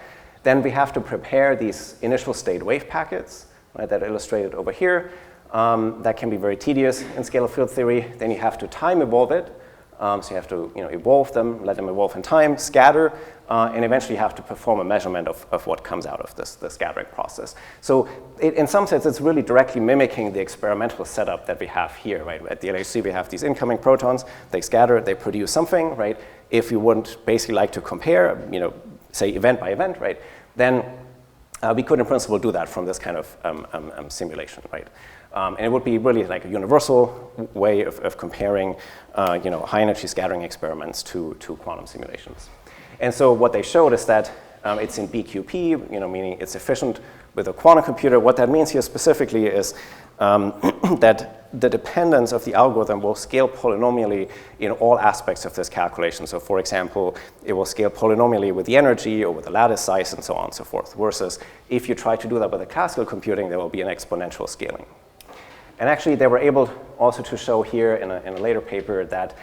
Then we have to prepare these initial state wave packets, right, that are illustrated over here. That can be very tedious in scalar field theory. Then you have to time evolve it. So you have to evolve them, let them evolve in time, scatter, and eventually you have to perform a measurement of what comes out of the scattering process. So in some sense, it's really directly mimicking the experimental setup that we have here, right? At the LHC, we have these incoming protons, they scatter, they produce something, right? If you would basically like to compare, say event by event, right? Then we could in principle do that from this kind of simulation, right? And it would be really like a universal way of comparing, high energy scattering experiments to quantum simulations. And so what they showed is that it's in BQP, meaning it's efficient with a quantum computer. What that means here specifically is that the dependence of the algorithm will scale polynomially in all aspects of this calculation. So for example, it will scale polynomially with the energy or with the lattice size and so on and so forth. Versus if you try to do that with a classical computing, there will be an exponential scaling. And actually, they were able also to show here in a later paper that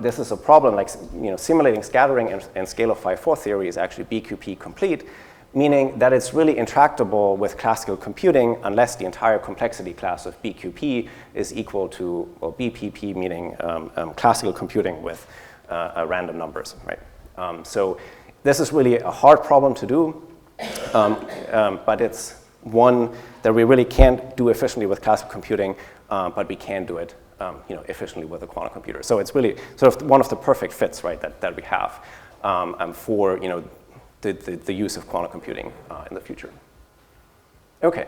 this is a problem, like simulating scattering and scalar phi-4 theory is actually BQP complete, meaning that it's really intractable with classical computing unless the entire complexity class of BQP is equal to, well, BPP, meaning classical computing with random numbers, right? So this is really a hard problem to do, but it's one that we really can't do efficiently with classical computing, but we can do it efficiently with a quantum computer. So it's really sort of one of the perfect fits, right, that we have for the use of quantum computing in the future. Okay,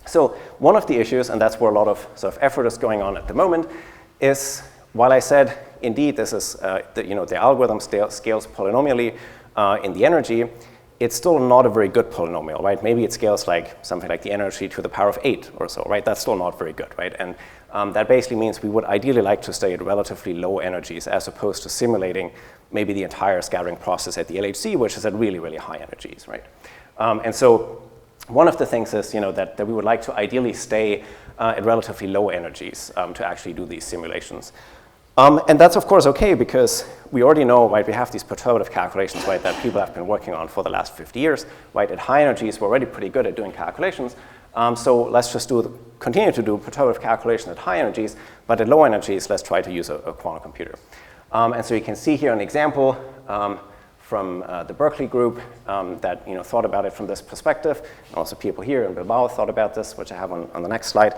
so one of the issues, and that's where a lot of sort of effort is going on at the moment, is while I said indeed this is the algorithm scales polynomially in the energy, it's still not a very good polynomial, right? Maybe it scales like something like the energy to the power of 8 or so, right? That's still not very good, right? And that basically means we would ideally like to stay at relatively low energies as opposed to simulating maybe the entire scattering process at the LHC, which is at really, really high energies, right? And so one of the things is, that we would like to ideally stay at relatively low energies to actually do these simulations. And that's of course okay, because we already know, right, we have these perturbative calculations, right, that people have been working on for the last 50 years, right? At high energies, we're already pretty good at doing calculations. So let's just continue to do perturbative calculations at high energies, but at low energies, let's try to use a quantum computer. And so you can see here an example from the Berkeley group that thought about it from this perspective. And also people here in Bilbao thought about this, which I have on the next slide,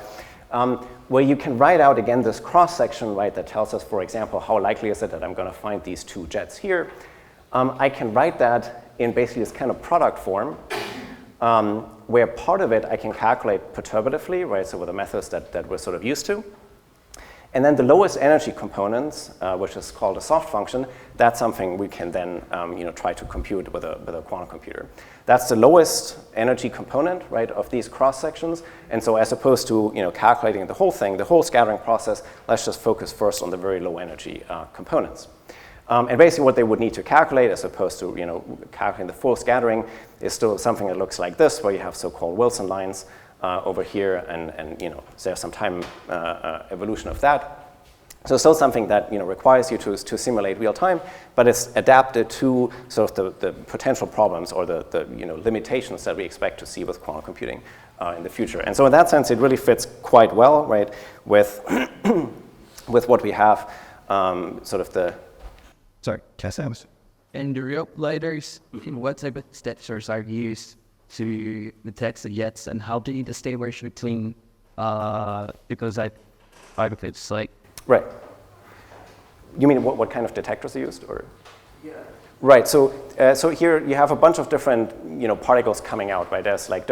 where you can write out again this cross-section, right, that tells us, for example, how likely is it that I'm going to find these two jets here. I can write that in basically this kind of product form, where part of it I can calculate perturbatively, right, so with the methods that we're sort of used to. And then the lowest energy components, which is called a soft function, that's something we can then try to compute with a quantum computer. That's the lowest energy component, right, of these cross sections. And so as opposed to calculating the whole thing, the whole scattering process, let's just focus first on the very low energy components. And basically what they would need to calculate, as opposed to calculating the full scattering, is still something that looks like this, where you have so-called Wilson lines over here, and there's some time evolution of that. So still something that requires you to simulate real time, but it's adapted to sort of the potential problems or the limitations that we expect to see with quantum computing in the future. And so in that sense, it really fits quite well, right, with with what we have, sort of the. Sorry, Cass. And the real lighters, what type of detectors are used to detect the jets, and how do you distinguish between, because it's like... Right. You mean what kind of detectors are used, or? Yeah. Right. So here you have a bunch of different particles coming out. Right. There's like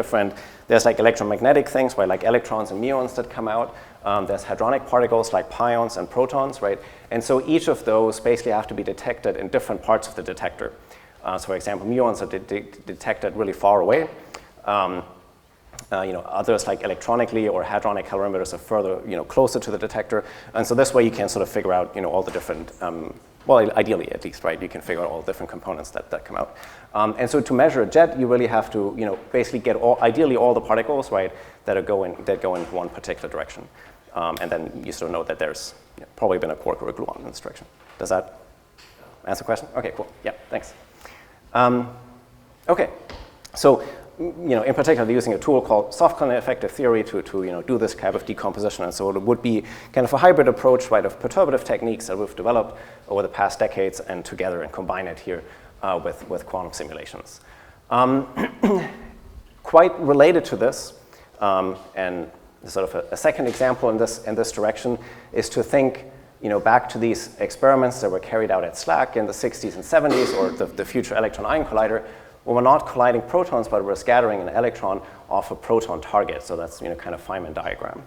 electromagnetic things, right, like electrons and muons that come out. There's hadronic particles like pions and protons, right? And so each of those basically have to be detected in different parts of the detector. So for example, muons are detected really far away. Others like electronically or hadronic calorimeters are further, closer to the detector. And so this way you can sort of figure out, all the different, well, ideally at least, right? You can figure out all the different components that come out. And so to measure a jet, you really have to, basically get ideally all the particles, right, that go in one particular direction. And then you sort of know that there's probably been a quark or a gluon in this direction. Does that answer the question? Okay, cool. Yeah, thanks. Okay, so in particular, using a tool called soft Kernel effective theory to do this type of decomposition. And so it would be kind of a hybrid approach, right, of perturbative techniques that we've developed over the past decades, and together and combine it here with quantum simulations. Quite related to this, and sort of a second example in this direction, is to think back to these experiments that were carried out at SLAC in the 60s and 70s, or the Future Electron-Ion Collider, where we're not colliding protons, but we're scattering an electron off a proton target. So that's kind of Feynman diagram.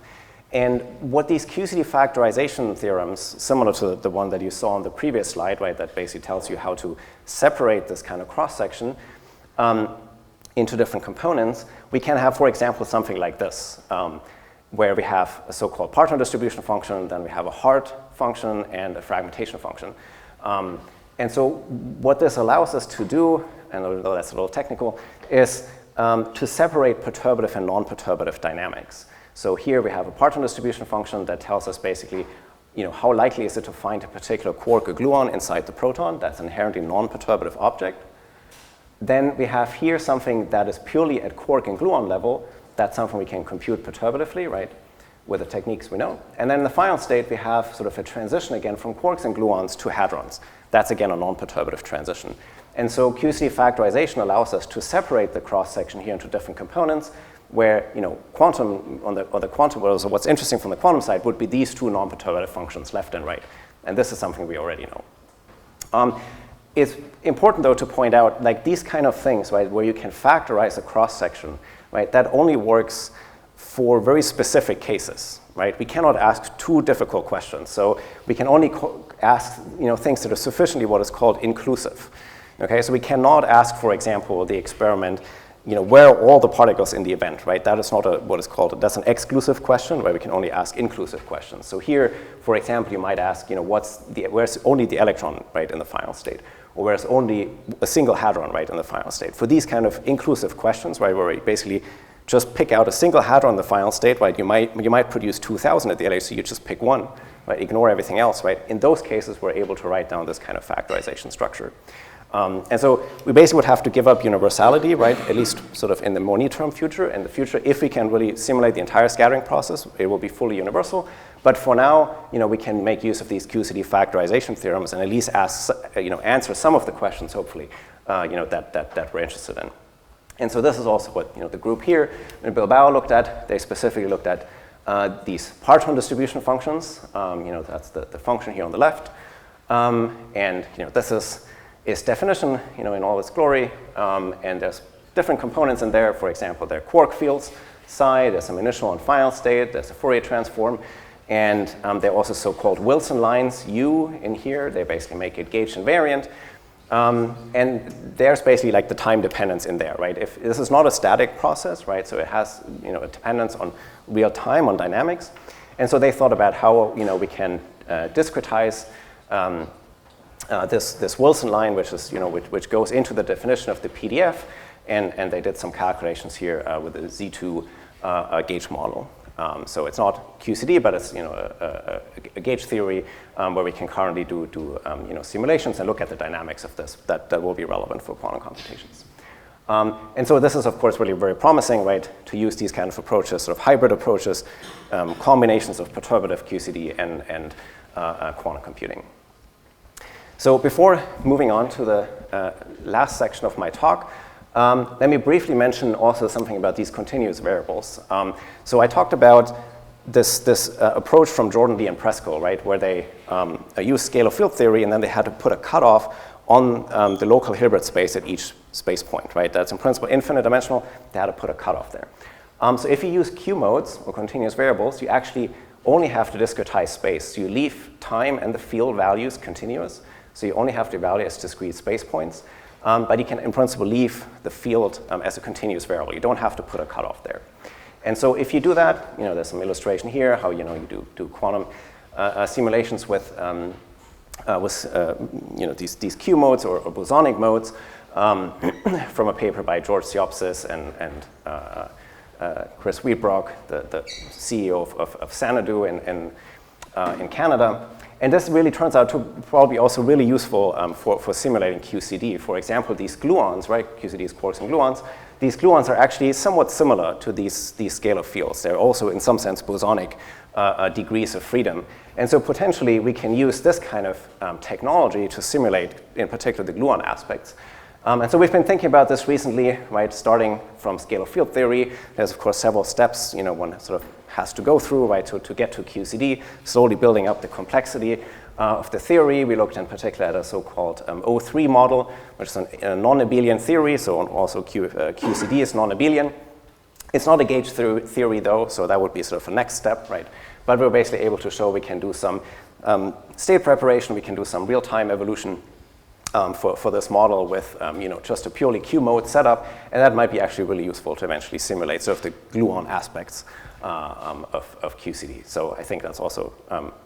And what these QCD factorization theorems, similar to the one that you saw on the previous slide, right, that basically tells you how to separate this kind of cross-section into different components, we can have, for example, something like this, where we have a so-called parton distribution function, then we have a Hart function and a fragmentation function. And so what this allows us to do, and although that's a little technical, is to separate perturbative and non-perturbative dynamics. So here we have a parton distribution function that tells us basically, how likely is it to find a particular quark or gluon inside the proton. That's an inherently non-perturbative object. Then we have here something that is purely at quark and gluon level. That's something we can compute perturbatively, right, with the techniques we know. And then in the final state, we have sort of a transition again from quarks and gluons to hadrons. That's again a non-perturbative transition. And so QCD factorization allows us to separate the cross-section here into different components, where quantum so what's interesting from the quantum side would be these two non-perturbative functions, left and right. And this is something we already know. It's important though to point out, like, these kind of things, right, where you can factorize a cross-section, right, that only works for very specific cases, right? We cannot ask too difficult questions. So we can only ask things that are sufficiently what is called inclusive. Okay, so we cannot ask, for example, the experiment, where are all the particles in the event, right? That is not what is called, that's an exclusive question where we can only ask inclusive questions. So here, for example, you might ask, where's only the electron, right, in the final state? Or where's only a single hadron, right, in the final state? For these kind of inclusive questions, right, where we basically just pick out a single hadron in the final state, right, you might produce 2,000 at the LHC, you just pick one, right, ignore everything else, right? In those cases, we're able to write down this kind of factorization structure. And so we basically would have to give up universality, right, at least sort of in the more near-term future. In the future, if we can really simulate the entire scattering process, it will be fully universal. But for now, we can make use of these QCD factorization theorems and at least answer some of the questions, hopefully, that we're interested in. And so this is also what the group here in Bilbao looked at. They specifically looked at these parton distribution functions. That's the function here on the left. And this is its definition, in all its glory, and there's different components in there. For example, there are quark fields, psi, there's some initial and final state, there's a Fourier transform, and there are also so-called Wilson lines, U in here. They basically make it gauge invariant, and there's basically like the time dependence in there, right? If this is not a static process, right? So it has, a dependence on real time, on dynamics, and so they thought about how, we can discretize this Wilson line, which is which goes into the definition of the PDF, and they did some calculations here with the Z2 gauge model. So it's not QCD, but it's a gauge theory where we can currently do simulations and look at the dynamics of this that will be relevant for quantum computations. And so this is, of course, really very promising, right, to use these kind of approaches, sort of hybrid approaches, combinations of perturbative QCD and quantum computing. So before moving on to the last section of my talk, let me briefly mention also something about these continuous variables. So I talked about this approach from Jordan, Lee, and Preskill, right, where they used scalar field theory, and then they had to put a cutoff on the local Hilbert space at each space point, right? That's in principle infinite dimensional. They had to put a cutoff there. So if you use Q modes or continuous variables, you actually only have to discretize space. So you leave time and the field values continuous. So you only have to evaluate as discrete space points. But you can, in principle, leave the field as a continuous variable. You don't have to put a cutoff there. And so if you do that, there's some illustration here how you do quantum simulations with these Q modes or bosonic modes from a paper by George Siopsis and Chris Wheatbrock, the CEO of Xanadu in Canada. And this really turns out to probably also really useful for simulating QCD. For example, these gluons, right? QCD is quarks and gluons. These gluons are actually somewhat similar to these scalar fields. They're also, in some sense, bosonic degrees of freedom. And so potentially, we can use this kind of technology to simulate, in particular, the gluon aspects. And so we've been thinking about this recently, right? Starting from scalar field theory. There's, of course, several steps, one sort of has to go through, right, to get to QCD, slowly building up the complexity of the theory. We looked in particular at a so-called O3 model, which is a non-abelian theory, so also QCD is non-abelian. It's not a gauge theory, though, so that would be sort of a next step, right? But we're basically able to show we can do some state preparation, we can do some real-time evolution for this model with just a purely Q mode setup, and that might be actually really useful to eventually simulate sort of the gluon aspects of QCD. So I think that's also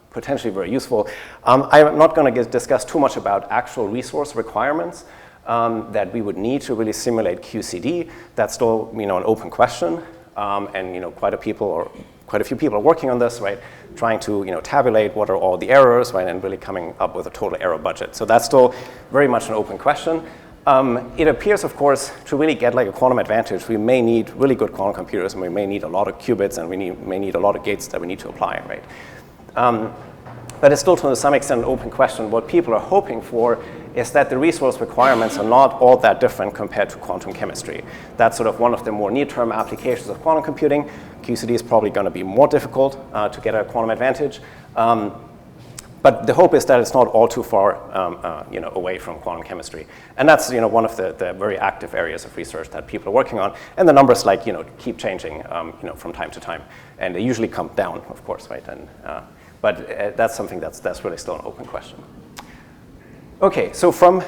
potentially very useful. I'm not going to discuss too much about actual resource requirements that we would need to really simulate QCD. That's still an open question, and quite a few people are working on this, right? Trying to tabulate what are all the errors, right, and really coming up with a total error budget. So that's still very much an open question. It appears, of course, to really get like a quantum advantage, we may need really good quantum computers, and we may need a lot of qubits, and we may need a lot of gates that we need to apply, right? But it's still to some extent an open question. What people are hoping for is that the resource requirements are not all that different compared to quantum chemistry. That's sort of one of the more near-term applications of quantum computing. QCD is probably going to be more difficult to get a quantum advantage. But the hope is that it's not all too far away from quantum chemistry. And that's one of the very active areas of research that people are working on. And the numbers keep changing from time to time. And they usually come down, of course, right? And but that's something that's really still an open question. Okay, so from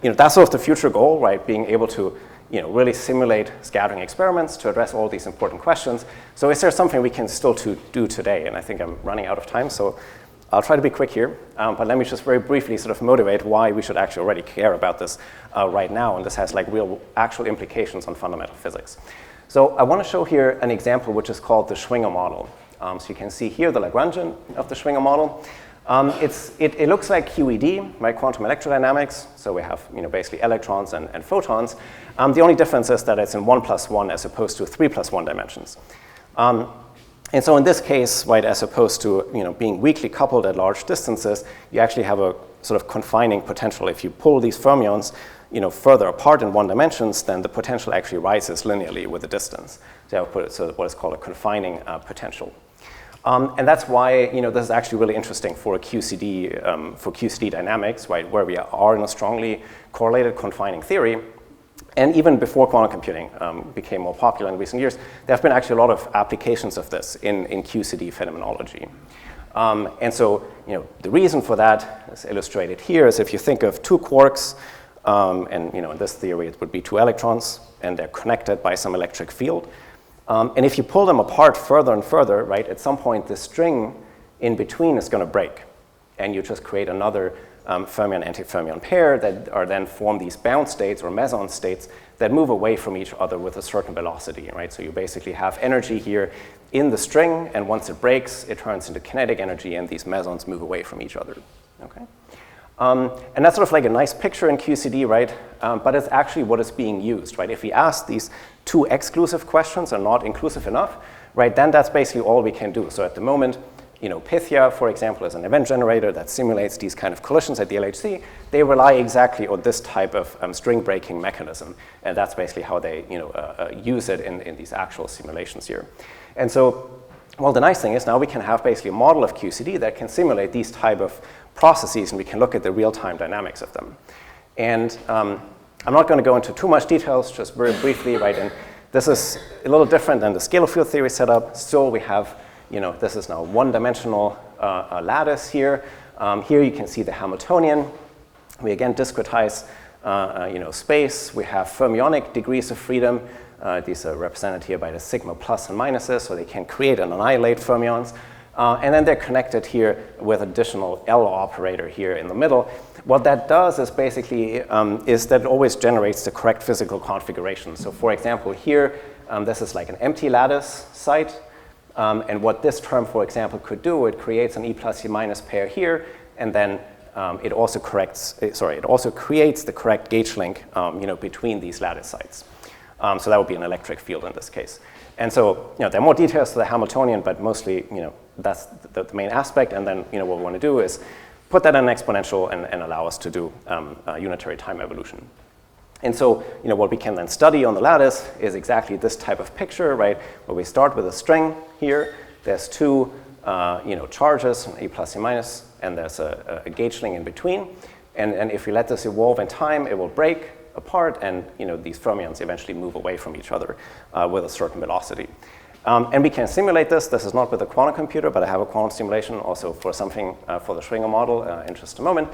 that's sort of the future goal, right? Being able to really simulate scattering experiments to address all these important questions. So is there something we can still do today? And I think I'm running out of time, so I'll try to be quick here. But let me just very briefly sort of motivate why we should actually already care about this right now. And this has like real actual implications on fundamental physics. So I want to show here an example which is called the Schwinger model. So you can see here the Lagrangian of the Schwinger model. It looks like QED, right, quantum electrodynamics. So we have basically electrons and photons. The only difference is that it's in 1 + 1 as opposed to 3 + 1 dimensions. And so in this case, right, as opposed to being weakly coupled at large distances, you actually have a sort of confining potential. If you pull these fermions further apart in 1 dimensions, then the potential actually rises linearly with the distance. So I would put it so what is called a confining potential. And that's why this is actually really interesting for QCD dynamics, right, where we are in a strongly correlated confining theory. And even before quantum computing became more popular in recent years, there have been actually a lot of applications of this in QCD phenomenology. And so the reason for that is illustrated here is if you think of two quarks, and in this theory it would be two electrons, and they're connected by some electric field. And if you pull them apart further and further, right, at some point the string in between is going to break, and you just create another fermion-antifermion pair that are then form these bound states or meson states that move away from each other with a certain velocity, right? So you basically have energy here in the string, and once it breaks, it turns into kinetic energy, and these mesons move away from each other. Okay. And that's sort of like a nice picture in QCD, right? But it's actually what is being used, right? If we ask these two exclusive questions are not inclusive enough, right, then that's basically all we can do. So at the moment, Pythia, for example, is an event generator that simulates these kind of collisions at the LHC. They rely exactly on this type of string breaking mechanism, and that's basically how they use it in these actual simulations here. And so, well, the nice thing is now we can have basically a model of QCD that can simulate these type of processes, and we can look at the real-time dynamics of them. And I'm not going to go into too much details, just very briefly, right? And this is a little different than the scalar field theory setup. Still, we have, this is now one-dimensional lattice here. Here you can see the Hamiltonian. We again discretize, space. We have fermionic degrees of freedom. These are represented here by the sigma plus and minuses, so they can create and annihilate fermions. And then they're connected here with additional L operator here in the middle. What that does is basically is that it always generates the correct physical configuration. So for example, here, this is like an empty lattice site. And what this term, for example, could do, it creates an E plus E minus pair here, and then it also creates the correct gauge link, between these lattice sites. So that would be an electric field in this case. And so, there are more details to the Hamiltonian, but mostly, that's the main aspect. And then, what we want to do is put that in an exponential and allow us to do unitary time evolution. And so, what we can then study on the lattice is exactly this type of picture, right? Where we start with a string here. There's two, charges, E plus E minus, and there's a gauge link in between. And if we let this evolve in time, it will break apart, and these fermions eventually move away from each other with a certain velocity. And we can simulate this. This is not with a quantum computer, but I have a quantum simulation also for something for the Schwinger model in just a moment,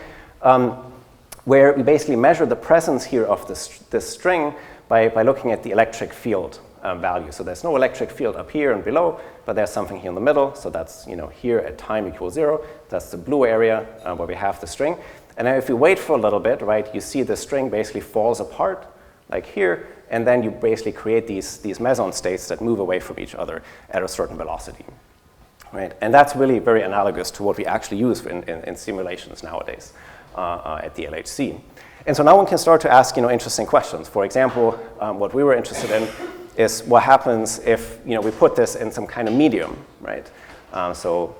where we basically measure the presence here of this string by looking at the electric field value. So there's no electric field up here and below, but there's something here in the middle. So that's here at time equals 0. That's the blue area where we have the string. And then if you wait for a little bit, right, you see the string basically falls apart, like here, and then you basically create these meson states that move away from each other at a certain velocity, right? And that's really very analogous to what we actually use in simulations nowadays at the LHC. And so now one can start to ask, interesting questions. For example, what we were interested in is what happens if, we put this in some kind of medium, right? So,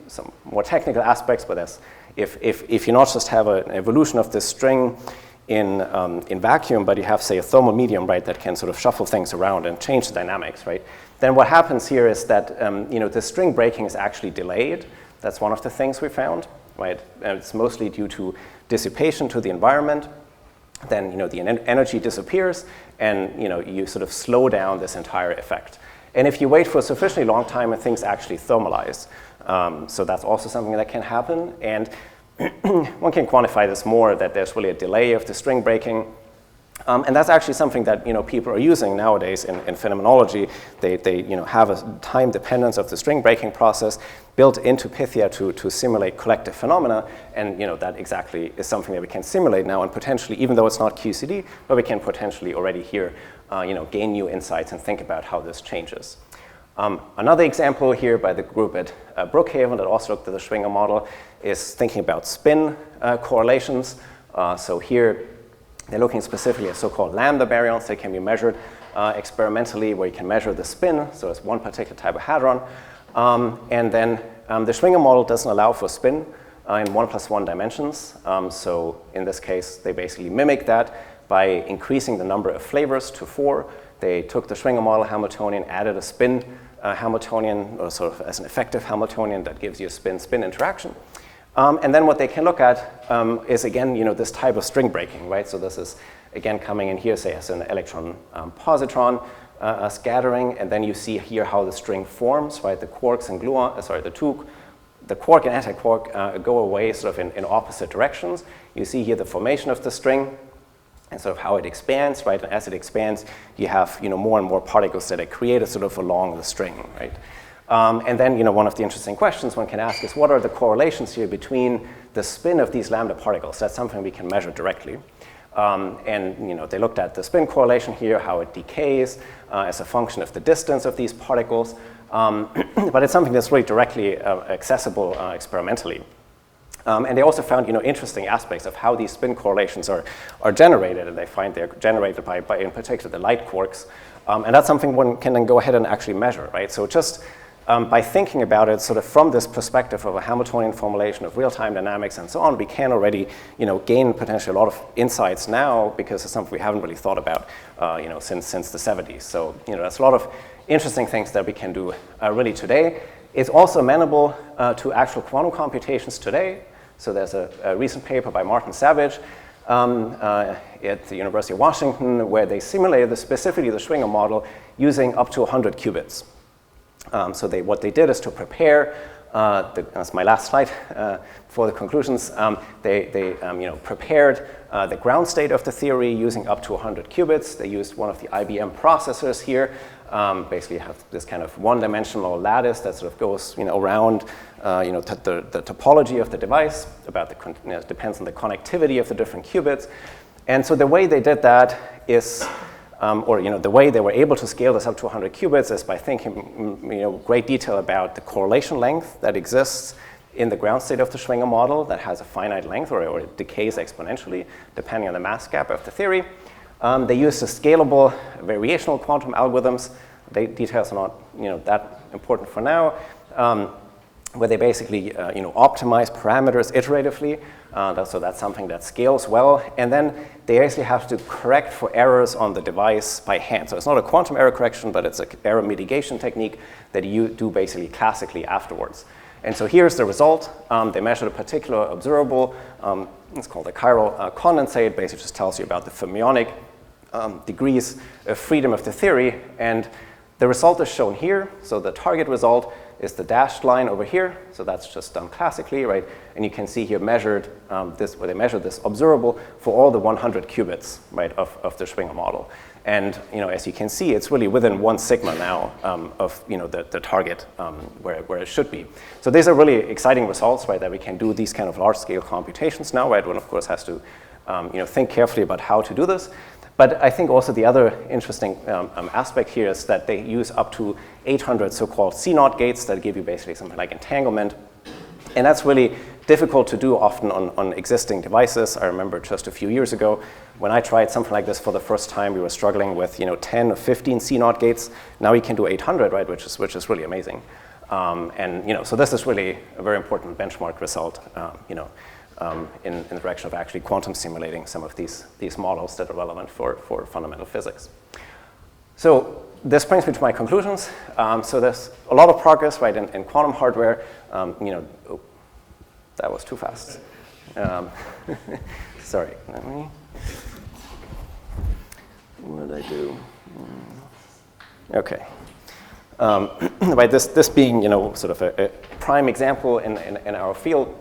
some more technical aspects, but if you not just have an evolution of this string in vacuum, but you have, say, a thermal medium, right, that can sort of shuffle things around and change the dynamics, right, then what happens here is that, the string breaking is actually delayed. That's one of the things we found, right? And it's mostly due to dissipation to the environment. Then, the energy disappears, and, you sort of slow down this entire effect. And if you wait for a sufficiently long time, things actually thermalize. So that's also something that can happen. And one can quantify this more, that there's really a delay of the string breaking. And that's actually something that people are using nowadays in phenomenology. They have a time dependence of the string breaking process built into Pythia to simulate collective phenomena, and that exactly is something that we can simulate now, and potentially, even though it's not QCD, but we can potentially already here gain new insights and think about how this changes. Another example here by the group at Brookhaven that also looked at the Schwinger model is thinking about spin correlations. So here they're looking specifically at so-called lambda baryons. They can be measured experimentally, where you can measure the spin, so it's one particular type of hadron. And then the Schwinger model doesn't allow for spin in 1+1 dimensions. So in this case, they basically mimic that by increasing the number of flavors to 4. They took the Schwinger model Hamiltonian, added a spin Hamiltonian, or sort of as an effective Hamiltonian that gives you a spin-spin interaction. And then what they can look at is, again, this type of string breaking, right? So this is, again, coming in here, say, as an electron-positron scattering, and then you see here how the string forms, right? The quarks and gluons, the quark and antiquark go away sort of in opposite directions. You see here the formation of the string and sort of how it expands, right? And as it expands, you have more and more particles that are created sort of along the string, right? And then one of the interesting questions one can ask is, what are the correlations here between the spin of these lambda particles? That's something we can measure directly. And they looked at the spin correlation here, how it decays as a function of the distance of these particles. But it's something that's really directly accessible experimentally. And they also found interesting aspects of how these spin correlations are generated, and they find they're generated by in particular the light quarks. And that's something one can then go ahead and actually measure, right? So just by thinking about it sort of from this perspective of a Hamiltonian formulation of real-time dynamics and so on, we can already gain potentially a lot of insights now, because it's something we haven't really thought about since the 70s. So there's a lot of interesting things that we can do really today. It's also amenable to actual quantum computations today. So there's a recent paper by Martin Savage at the University of Washington where they simulated specifically the Schwinger model using up to 100 qubits. So what they did is to prepare, that's my last slide for the conclusions, they prepared the ground state of the theory using up to 100 qubits. They used one of the IBM processors here. Basically have this kind of one-dimensional lattice that sort of goes around the topology of the device, depends on the connectivity of the different qubits. And so the way they did that is, the way they were able to scale this up to 100 qubits is by thinking great detail about the correlation length that exists in the ground state of the Schwinger model that has a finite length, or it decays exponentially depending on the mass gap of the theory. They used the scalable variational quantum algorithms. Details are not that important for now, where they basically optimize parameters iteratively. So that's something that scales well. And then they actually have to correct for errors on the device by hand. So it's not a quantum error correction, but it's an error mitigation technique that you do basically classically afterwards. And so here's the result. They measured a particular observable. It's called a chiral condensate. Basically just tells you about the fermionic degrees of freedom of the theory. And the result is shown here. So the target result is the dashed line over here. So that's just done classically, right? And you can see here measured where they measured this observable for all the 100 qubits, right, of the Schwinger model. And as you can see, it's really within 1 sigma now of the target where it should be. So these are really exciting results, right? That we can do these kind of large-scale computations now, right? One of course has to think carefully about how to do this. But I think also the other interesting aspect here is that they use up to 800 so-called C0 gates that give you basically something like entanglement. And that's really difficult to do often on existing devices. I remember just a few years ago when I tried something like this for the first time, we were struggling with 10 or 15 C0 gates. Now we can do 800, right, which is really amazing. So this is really a very important benchmark result, in the direction of actually quantum simulating some of these models that are relevant for fundamental physics. So this brings me to my conclusions. So there's a lot of progress, right, in quantum hardware. That was too fast. Sorry. What did I do? Okay. Right, this being sort of a prime example in our field.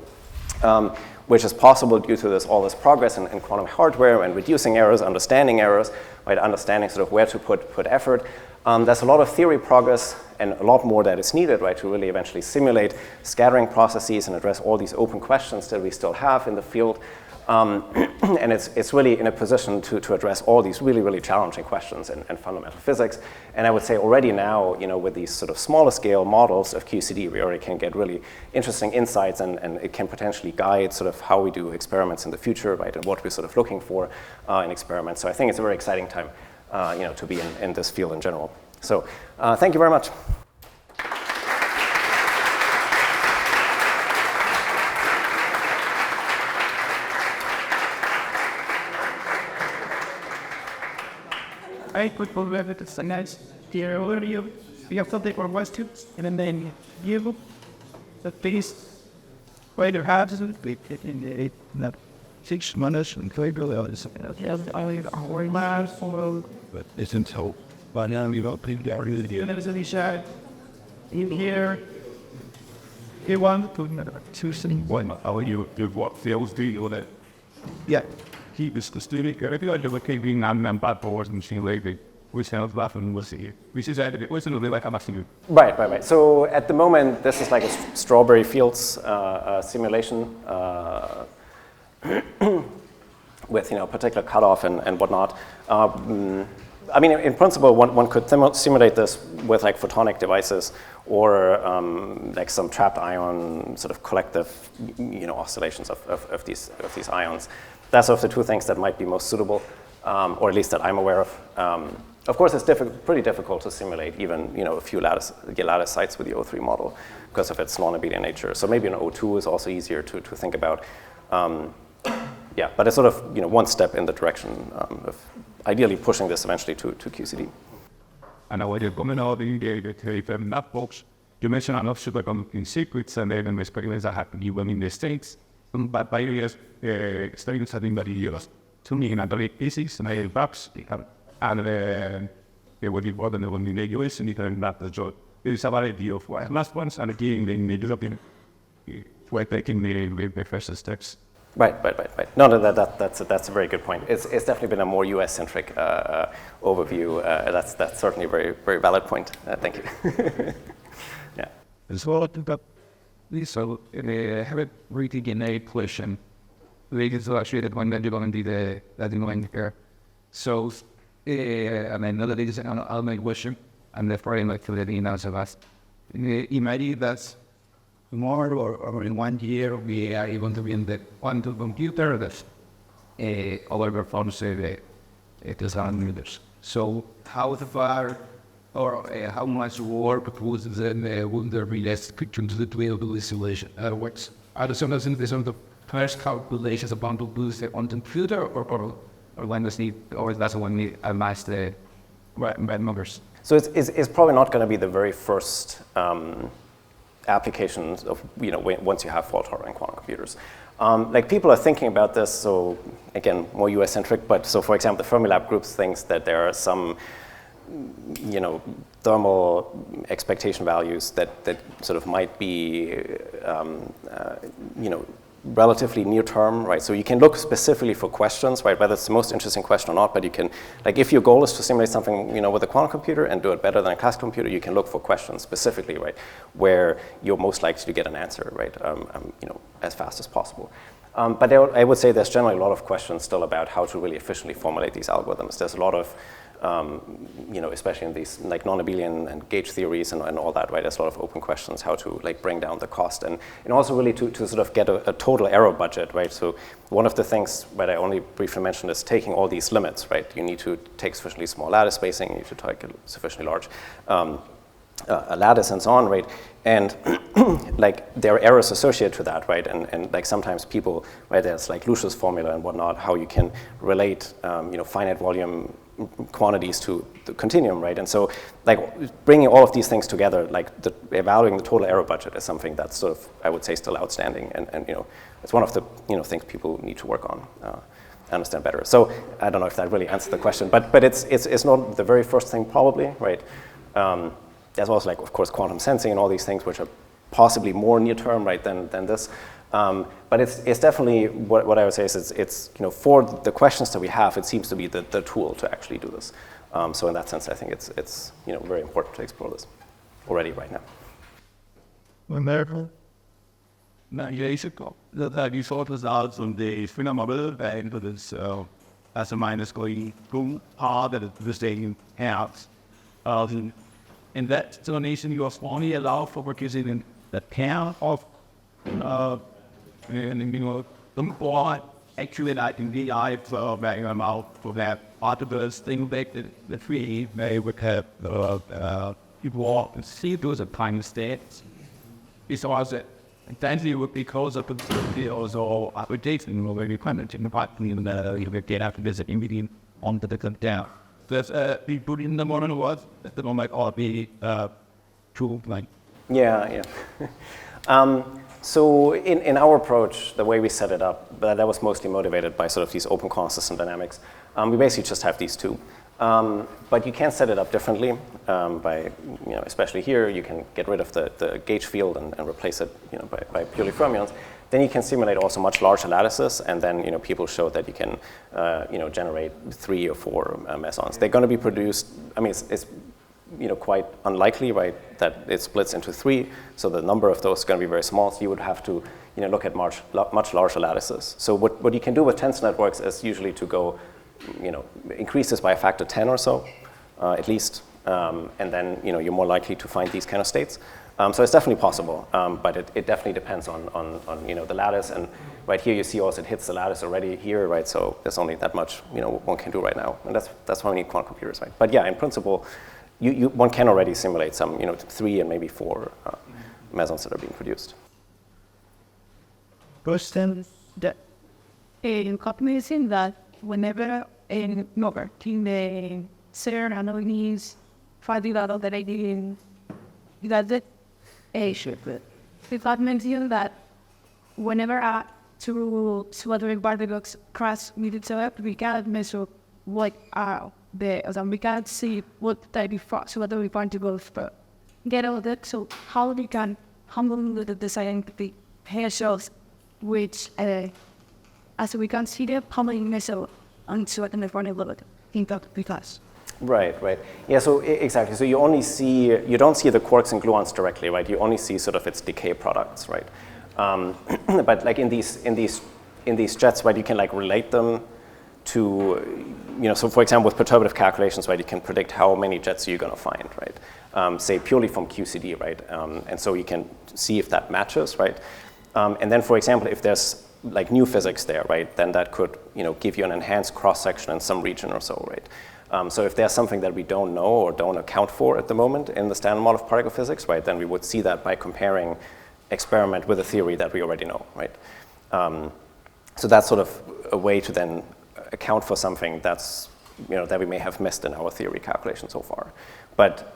which is possible due to all this progress in quantum hardware and reducing errors, understanding errors, right, understanding sort of where to put effort. There's a lot of theory progress and a lot more that is needed, right, to really eventually simulate scattering processes and address all these open questions that we still have in the field. And it's really in a position to address all these really, really challenging questions in fundamental physics. And I would say already now, with these sort of smaller scale models of QCD, we already can get really interesting insights, and it can potentially guide sort of how we do experiments in the future, right, and what we're sort of looking for in experiments. So I think it's a very exciting time, to be in this field in general. So thank you very much. I could believe it is a nice here overview. We have something for questions, and then you the piece where you have in the 6 months and 3 billions. But isn't so. But now we don't think that really. And there's a shot in here. You want to choose one. How you do what feels do you that? Yeah. He was the student. I feel like they were keeping on bad boards and she lately. We sounds laughing, we'll see. We should say it wasn't really like I'm asking you. Right. So at the moment, this is like a strawberry fields simulation with particular cutoff and whatnot. I mean, in principle, one could simulate this with like photonic devices or like some trapped ion sort of collective, oscillations of these ions. That's sort of the two things that might be most suitable, or at least that I'm aware of. Of course, it's pretty difficult to simulate even a few lattice sites with the O3 model because of its non-abelian nature. So maybe an O2 is also easier to think about. Yeah, but it's sort of one step in the direction of ideally pushing this eventually to QCD. And I was coming out in the map box. You mentioned enough should like in secrets and then experiments that happen even in the States. But by years, experiments have been very used. To me, in a very physics and I maps, and they would be more than the one in the US and it map the job. There is a variety of last ones and again in the European way taking the first steps. Right. No, that's a very good point. It's definitely been a more US-centric overview. That's certainly a very, very valid point. Thank you. Yeah. So, so I have a really innate question. Because actually that one that you're going to do that in line here. So, and I know that it is an element question, and therefore I like to let you know of us. Imagine that tomorrow or in 1 year we are going to be in the quantum computer that all of our phones say it is unlimited. So how far or how much work would there be less to the available simulation? What are the some of the first calculations about to boost it on the computer or when does need or does one need amass the right numbers? So it's probably not going to be the very first applications of once you have fault-tolerant quantum computers. Like people are thinking about this. So again, more US-centric. But so for example, the Fermilab group thinks that there are some thermal expectation values that sort of might be relatively near term, right? So you can look specifically for questions, right? Whether it's the most interesting question or not, but you can, like if your goal is to simulate something, with a quantum computer and do it better than a classical computer, you can look for questions specifically, right? Where you're most likely to get an answer, right? As fast as possible. But I would say there's generally a lot of questions still about how to really efficiently formulate these algorithms. There's a lot of especially in these like non-abelian and gauge theories and all that, right? There's a lot of open questions how to like bring down the cost and also really to sort of get a total error budget, right? So one of the things that I only briefly mentioned is taking all these limits, right? You need to take sufficiently small lattice spacing, you need to take a sufficiently large a lattice and so on, right? And like there are errors associated to that, right? And like sometimes people, right? There's like Lucius formula and whatnot, how you can relate, finite volume quantities to the continuum, right? And so like bringing all of these things together, like evaluating the total error budget is something that's sort of, I would say, still outstanding. And it's one of the, things people need to work on, understand better. So I don't know if that really answers the question, but it's not the very first thing probably, right? There's also like, of course, quantum sensing and all these things which are possibly more near term, right, than this. But it's definitely, what I would say is it's for the questions that we have, it seems to be the tool to actually do this. So in that sense, I think it's very important to explore this already right now. years ago, that vi så results on the phenomenal value of this as a minus going hard at the same house. And that explanation was only allowed for because in the pair of the more actually like in the eye for making them out for that particles thing back the three may would have evolved and see those are time states. Besides it, intensely would be because of the also application of any planet in the partly in the you get after this immediate onto the come down. There's people in the morning was at the moment all be true like. Yeah. So in our approach, the way we set it up, that was mostly motivated by sort of these open constant dynamics. We basically just have these two. But you can set it up differently by, especially here, you can get rid of the gauge field and replace it, by purely fermions. Then you can simulate also much larger lattices, and then, people show that you can, generate 3 or 4 mesons. They're going to be produced. I mean, it's quite unlikely, right, that it splits into 3. So the number of those is going to be very small. So you would have to, look at much larger lattices. So what you can do with tensor networks is usually to go, increase this by a factor 10 or so, at least, and then you're more likely to find these kind of states. So it's definitely possible, but it definitely depends on the lattice. And right here you see also it hits the lattice already here, right? So there's only that much one can do right now, and that's why we need quantum computers, right? But yeah, in principle, one can already simulate some 3 and maybe 4 mesons that are being produced. Question that in cognizing that whenever in the CERN analysis finding out that I did that it mentioned that whenever two atomic particles crash with each other, we can measure what we can see what type of atomic particles get out of it. So how we can handle the scientific measures which as we can see the how many measure on certain level in that because. Right. Yeah, so exactly. So you don't see the quarks and gluons directly, right? You only see sort of its decay products, right? But like in these jets, right, you can like relate them to, so for example, with perturbative calculations, right, you can predict how many jets you're going to find, right? Say purely from QCD, right? And so you can see if that matches, right? And then, for example, if there's like new physics there, right, then that could, give you an enhanced cross-section in some region or so, right? So if there's something that we don't know or don't account for at the moment in the standard model of particle physics, right, then we would see that by comparing experiment with a theory that we already know, right? So that's sort of a way to then account for something that's, that we may have missed in our theory calculation so far. But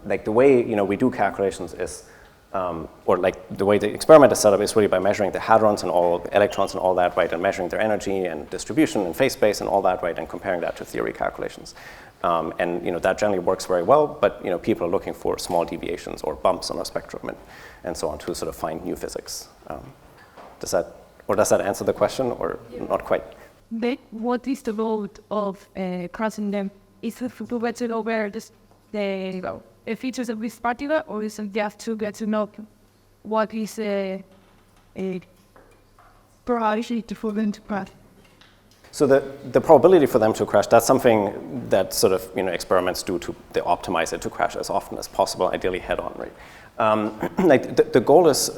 like the way, we do calculations is, or like the way the experiment is set up is really by measuring the hadrons and all electrons and all that, right, and measuring their energy and distribution and phase space and all that, right, and comparing that to theory calculations. And that generally works very well, but people are looking for small deviations or bumps on a spectrum and so on to sort of find new physics. Does that answer the question or not quite? What is the mode of crossing them? Is it to get to know where the features of this particle, or is it just to get to know what is a probability for them to crash? So the probability for them to crash, that's something that sort of experiments do they optimize it to crash as often as possible, ideally head on, right? Like the goal is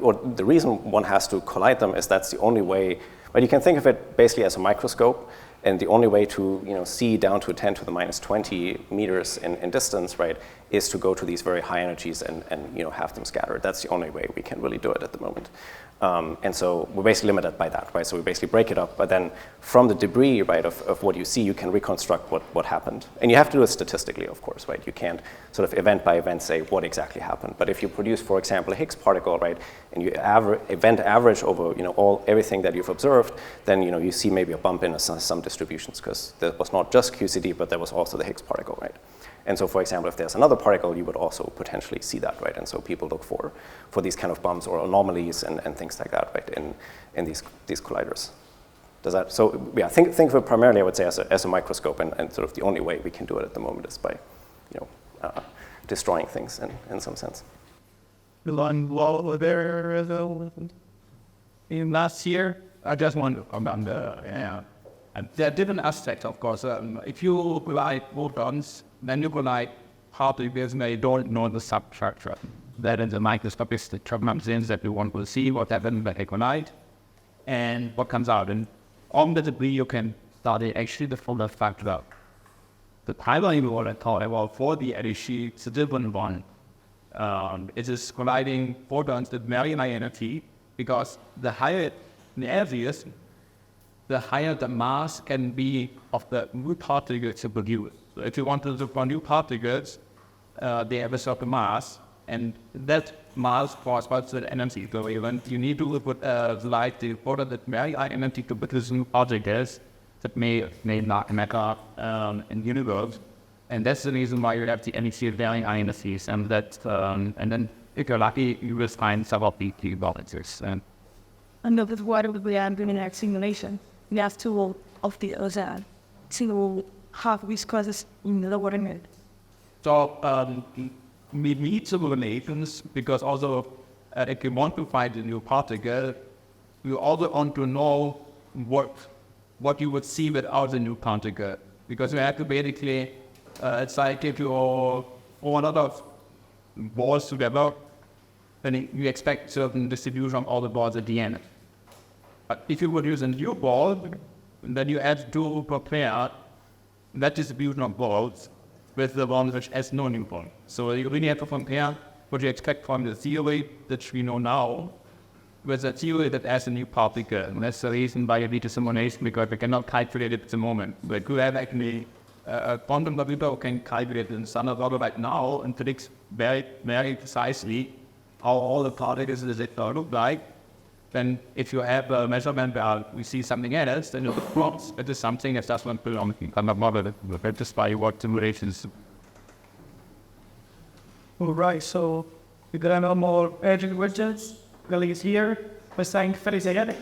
or the reason one has to collide them is that's the only way. But you can think of it basically as a microscope, and the only way to see down to 10 to the minus 20 meters in distance, right, is to go to these very high energies and have them scattered. That's the only way we can really do it at the moment. And so we're basically limited by that, right? So we basically break it up, but then from the debris, right, of what you see, you can reconstruct what happened. And you have to do it statistically, of course, right? You can't sort of event by event say what exactly happened. But if you produce, for example, a Higgs particle, right, and you event average over everything that you've observed, then you see maybe a bump in some distributions because there was not just QCD, but there was also the Higgs particle, right? And so, for example, if there's another particle, you would also potentially see that, right? And so people look for these kind of bumps or anomalies and things like that, right, in these colliders. Does that, so yeah, think of it primarily, I would say, as a microscope, and sort of the only way we can do it at the moment is by, destroying things in some sense. In last year, I just want to comment and there are different aspects, of course. If you collide photons, then you collide particles they don't know the substructure. That in the microscope is the transient that you want to see what happens when they collide and what comes out. And on the debris, you can study actually the full factor. The primary one I thought about for the LHC is a different one. It is colliding photons with very high energy because the higher the energy is, the higher the mass can be of the new particles you produce. So if you want to look for new particles, they have a certain mass, and that mass corresponds to the energy. So you need to put light the photon with very high energy to produce new particles that may not matter in the universe. And that's the reason why you have the energy of very high energies, and then if you're lucky, you will find some of the volunteers. And that's why we are doing an simulation. We have to of the ozone to have viscosity in the water. So we need simulations because also if you want to find a new particle, you also want to know what you would see without the new particle. Because you have to basically, it's like if you throw a lot of balls together, then you expect certain distribution of all the balls at the end. But if you would use a new ball, then you have to compare that distribution of balls with the one which has no new ball. So you really have to compare what you expect from the theory that we know now with the theory that has a new particle. And that's the reason why you need a simulation, because we cannot calculate it at the moment. But you have actually a quantum computer who can calculate it in standard order right now and predicts very, very precisely how all the particles look like. Then if you have a measurement where we see something else, then it looks it is something that does not belong to the model. That is by what simulations. All right, so we're gonna know more urgent questions. Felix here. We're saying Felix again.